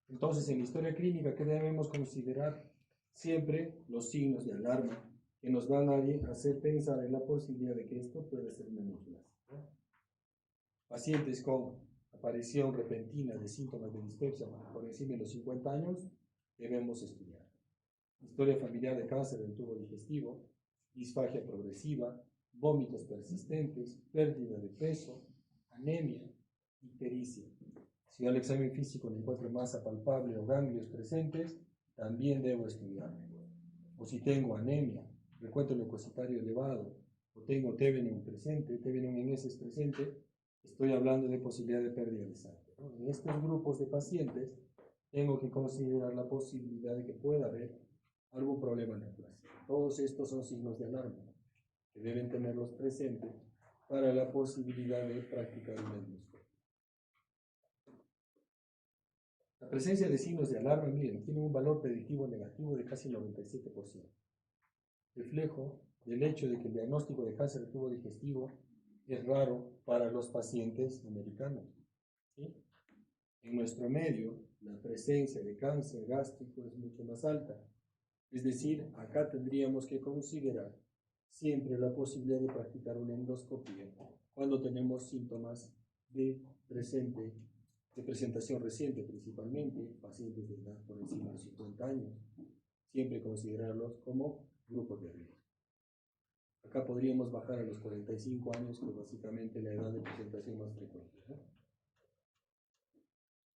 Entonces, en la historia clínica, ¿qué debemos considerar? Siempre los signos de alarma que nos van a hacer pensar en la posibilidad de que esto puede ser una neoplasia, ¿no? Pacientes con aparición repentina de síntomas de dispepsia por encima de los 50 años, debemos estudiar. Historia familiar de cáncer del tubo digestivo, disfagia progresiva, vómitos persistentes, pérdida de peso, anemia, ictericia. Si yo al examen físico le encuentro masa palpable o ganglios presentes, también debo estudiar. O si tengo anemia, recuento leucocitario elevado, o tengo TBNM presente, TBNM en heces presente, estoy hablando de posibilidad de pérdida de sangre, ¿no? En estos grupos de pacientes tengo que considerar la posibilidad de que pueda haber algún problema neoplásmico. Todos estos son signos de alarma que deben tenerlos presentes para la posibilidad de practicar una endoscopia. La presencia de signos de alarma, miren, tiene un valor predictivo negativo de casi el 97%. Reflejo del hecho de que el diagnóstico de cáncer del tubo digestivo es raro para los pacientes americanos, ¿sí? En nuestro medio, la presencia de cáncer gástrico es mucho más alta. Es decir, acá tendríamos que considerar siempre la posibilidad de practicar una endoscopia cuando tenemos síntomas de presentación reciente, principalmente pacientes de edad por encima de los 50 años. Siempre considerarlos como grupos de riesgo. Acá podríamos bajar a los 45 años, que es básicamente la edad de presentación más frecuente, ¿no?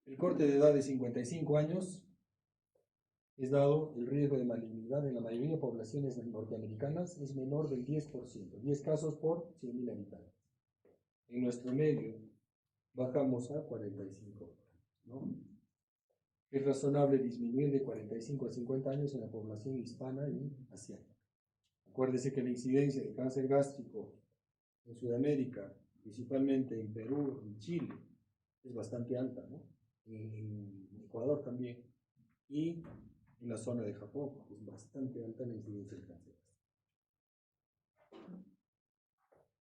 El corte de edad de 55 años es dado el riesgo de malignidad en la mayoría de poblaciones norteamericanas es menor del 10%, 10 casos por 100.000 habitantes. En nuestro medio bajamos a 45, ¿no? Es razonable disminuir de 45 a 50 años en la población hispana y asiática. Acuérdese que la incidencia de cáncer gástrico en Sudamérica, principalmente en Perú y Chile, es bastante alta, ¿no? En Ecuador también, y en la zona de Japón es bastante alta la incidencia del cáncer.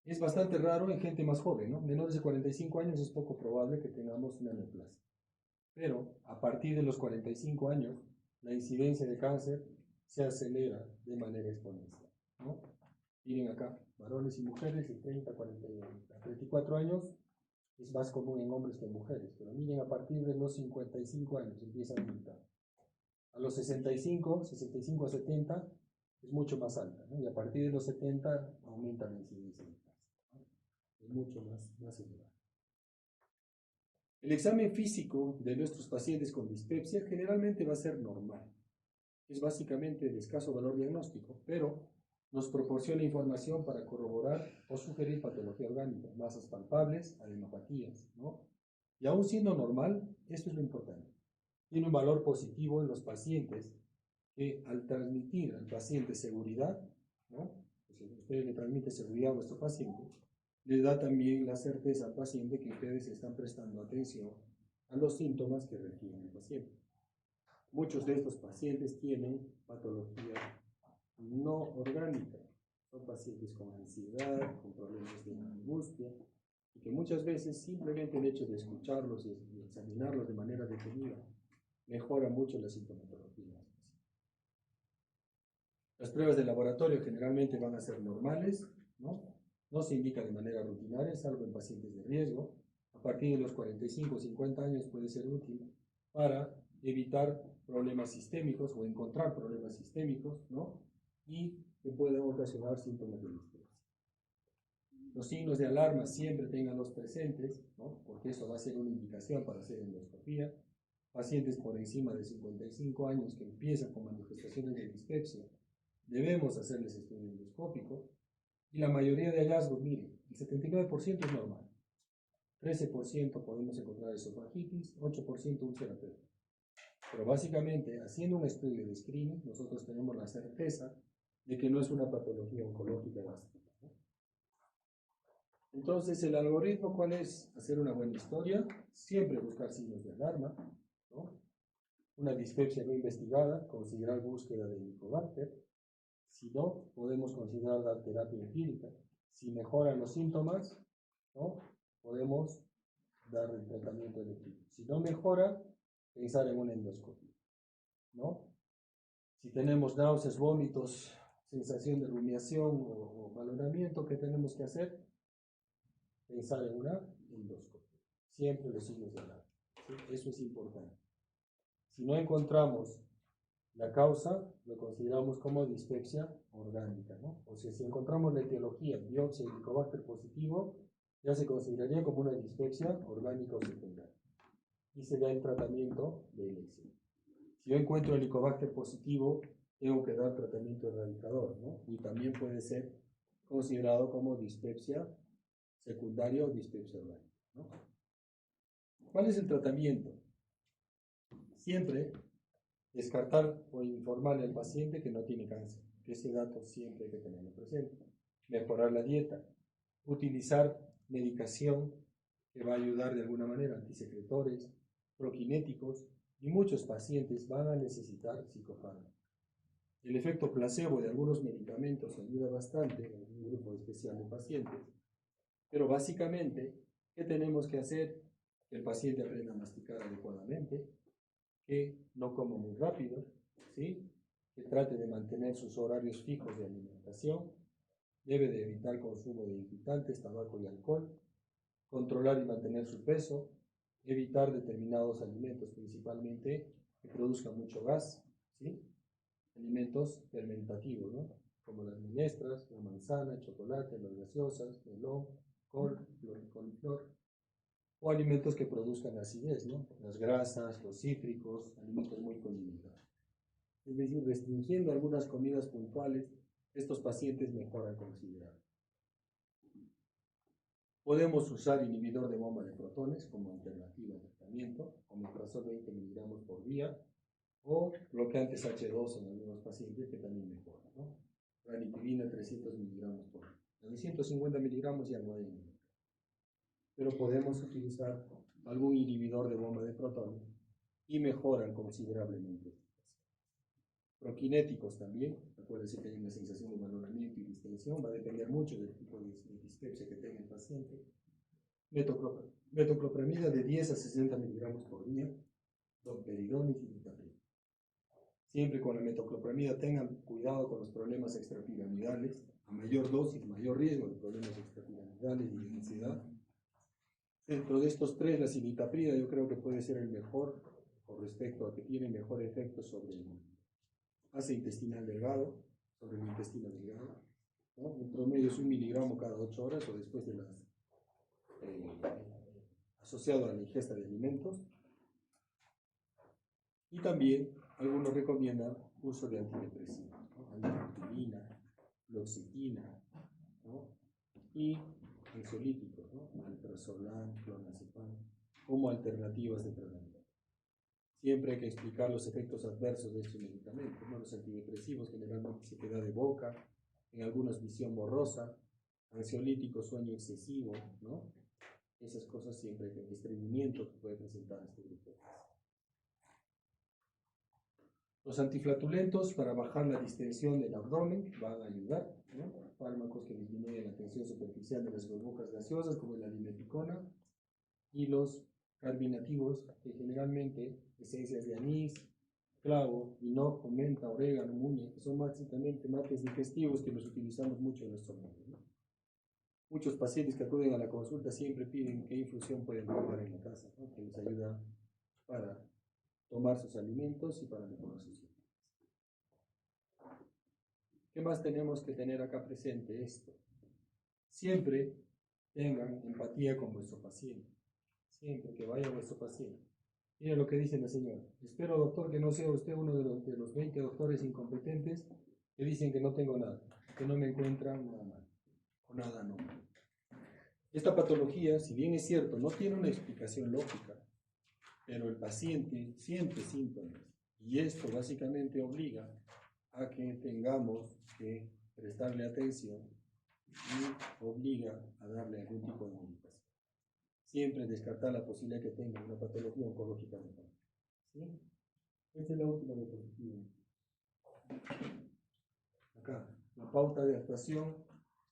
Es bastante raro en gente más joven, ¿no? Menores de 45 años es poco probable que tengamos una neoplasia. Pero a partir de los 45 años, la incidencia de cáncer se acelera de manera exponencial, ¿no? Miren acá, varones y mujeres de 30 a 34 años es más común en hombres que en mujeres, pero miren, a partir de los 55 años empieza a aumentar. A los 65 a 70 es mucho más alta, ¿no? Y a partir de los 70 aumenta la incidencia de cáncer, ¿no? Es mucho más elevada. El examen físico de nuestros pacientes con dispepsia generalmente va a ser normal. Es básicamente de escaso valor diagnóstico, pero nos proporciona información para corroborar o sugerir patología orgánica, masas palpables, adenopatías, ¿no? Y aún siendo normal, esto es lo importante. Tiene un valor positivo en los pacientes que al transmitir al paciente seguridad, ¿no? Pues usted le transmite seguridad a vuestro paciente, le da también la certeza al paciente que ustedes están prestando atención a los síntomas que refiere el paciente. Muchos de estos pacientes tienen patología no orgánica, son pacientes con ansiedad, con problemas de angustia, y que muchas veces simplemente el hecho de escucharlos y examinarlos de manera detenida mejora mucho la sintomatología. Las pruebas de laboratorio generalmente van a ser normales, ¿no? No se indica de manera rutinaria, salvo en pacientes de riesgo. A partir de los 45 o 50 años puede ser útil para evitar problemas sistémicos o encontrar problemas sistémicos, ¿no? Y que puedan ocasionar síntomas de distrés. Los signos de alarma siempre tenganlos presentes, ¿no? Porque eso va a ser una indicación para hacer endoscopía. Pacientes por encima de 55 años que empiezan con manifestaciones de dispepsia, debemos hacerles estudio endoscópico. Y la mayoría de hallazgos, miren, el 79% es normal. 13% podemos encontrar esofagitis, 8% úlcera pélvica. Pero básicamente, haciendo un estudio de screening, nosotros tenemos la certeza de que no es una patología oncológica gástrica, ¿no? Entonces, el algoritmo, ¿cuál es? Hacer una buena historia, siempre buscar signos de alarma, ¿no? Una dispepsia no investigada, considerar búsqueda de Helicobacter. Si no, podemos considerar la terapia empírica. Si mejoran los síntomas, ¿no? Podemos dar el tratamiento electivo. Si no mejora, pensar en una endoscopia, ¿no? Si tenemos náuseas, vómitos, sensación de rumiación o valoramiento, ¿qué tenemos que hacer? Pensar en una endoscopia. Siempre los signos de alarma, ¿sí? Eso es importante. Si no encontramos la causa, lo consideramos como dispepsia orgánica, ¿no? O sea, si encontramos la etiología, biopsia y Helicobacter positivo, ya se consideraría como una dispepsia orgánica o secundaria. Y se da el tratamiento de elección. Si yo encuentro el Helicobacter positivo, tengo que dar tratamiento erradicador, ¿no? Y también puede ser considerado como dispepsia secundaria o dispepsia orgánica, ¿no? ¿Cuál es el tratamiento? Siempre descartar o informarle al paciente que no tiene cáncer, que ese dato siempre hay que tenerlo presente. Mejorar la dieta, utilizar medicación que va a ayudar de alguna manera, antisecretores, prokinéticos, y muchos pacientes van a necesitar psicofármacos. El efecto placebo de algunos medicamentos ayuda bastante en un grupo especial de pacientes, pero básicamente, ¿qué tenemos que hacer? Que el paciente aprenda a masticar adecuadamente, que no coma muy rápido, ¿sí? Que trate de mantener sus horarios fijos de alimentación, debe de evitar consumo de irritantes, tabaco y alcohol, controlar y mantener su peso, evitar determinados alimentos, principalmente que produzcan mucho gas, ¿sí? Alimentos fermentativos, ¿no? Como las menestras, la manzana, el chocolate, las gaseosas, melón, col, coliflor, o alimentos que produzcan acidez, ¿no? Las grasas, los cítricos, alimentos muy condimentados. Es decir, restringiendo algunas comidas puntuales, estos pacientes mejoran considerablemente. Podemos usar inhibidor de bomba de protones como alternativa al tratamiento, omeprazol 20 miligramos por día, o bloqueantes H2 en algunos pacientes que también mejoran, ¿no? Ranitidina 300 miligramos por día. De 150 miligramos ya no hay inhibidor. Pero podemos utilizar algún inhibidor de bomba de protones y mejoran considerablemente. Prokinéticos también, acuérdense que hay una sensación de valoramiento y distensión, va a depender mucho del tipo de dispepsia que tenga el paciente. Metoclopramida de 10 a 60 miligramos por día, domperidona y citalopram. Siempre con la metoclopramida tengan cuidado con los problemas extrapiramidales, a mayor dosis, mayor riesgo de problemas extrapiramidales y de ansiedad. Dentro de estos tres, la citalopram yo creo que puede ser el mejor con respecto a que tiene mejor efecto sobre el asa intestinal delgado, sobre el intestino delgado, ¿no? En promedio es 1 miligramo cada 8 horas o después de las asociado a la ingesta de alimentos. Y también algunos recomiendan uso de antidepresivos, ¿no? Amitriptilina, fluoxetina, ¿no? Y ansiolíticos, ¿no? Alprazolam, clonazepam, como alternativas de tratamiento. Siempre hay que explicar los efectos adversos de estos medicamentos, ¿no? Los antidepresivos generalmente se queda de boca, en algunos visión borrosa, ansiolíticos sueño excesivo, ¿no? Esas cosas siempre hay que estreñimiento que puede presentar este grupo. Los antiflatulentos para bajar la distensión del abdomen van a ayudar, ¿no? Fármacos que disminuyen la tensión superficial de las burbujas gaseosas como la dimeticona, y los carbinativos que generalmente esencias de anís, clavo, hinojo, menta, orégano, muña, que son básicamente mates digestivos que los utilizamos mucho en nuestro medio, ¿no? Muchos pacientes que acuden a la consulta siempre piden qué infusión pueden tomar en la casa, ¿no? Que les ayuda para tomar sus alimentos y para mejorar sus síntomas. ¿Qué más tenemos que tener acá presente? Esto. Siempre tengan empatía con vuestro paciente. Siempre que vaya a vuestro paciente. Mira lo que dice la señora. Espero, doctor, que no sea usted uno de los 20 doctores incompetentes que dicen que no tengo nada, que no me encuentran nada mal, o nada no. Esta patología, si bien es cierto, no tiene una explicación lógica, pero el paciente siente síntomas y esto básicamente obliga a que tengamos que prestarle atención y obliga a darle algún tipo de medicación. Siempre descartar la posibilidad que tenga una patología oncológica de fondo. ¿Sí? Esta es la última diapositiva. Acá, la pauta de actuación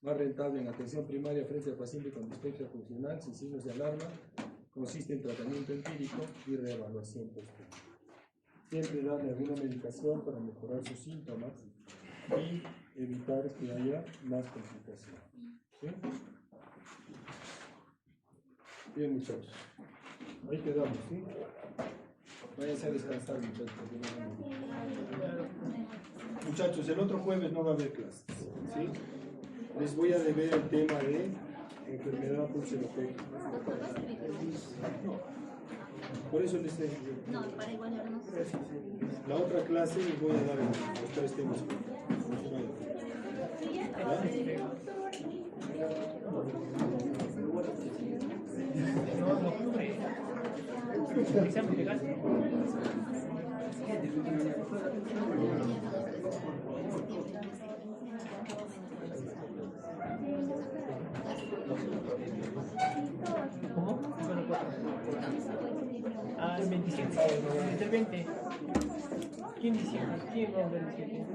más rentable en atención primaria frente al paciente con dispepsia funcional sin signos de alarma consiste en tratamiento empírico y reevaluación posterior. Siempre darle alguna medicación para mejorar sus síntomas y evitar que haya más complicaciones. ¿Sí? Bien, muchachos. Ahí quedamos, ¿sí? Váyanse a descansar, muchachos. Muchachos, el otro jueves no va a haber clases, ¿sí? Les voy a deber el tema de enfermedad pulsionopética. Por eso les he... No, para igual ahora no sé. La otra clase les voy a dar los 3 temas. Examen legal. ¿Cómo? Ah, el 27. Desde el 20. ¿Quién dice? ¿Quién va a ver el 7?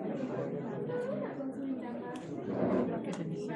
Creo que es el 17.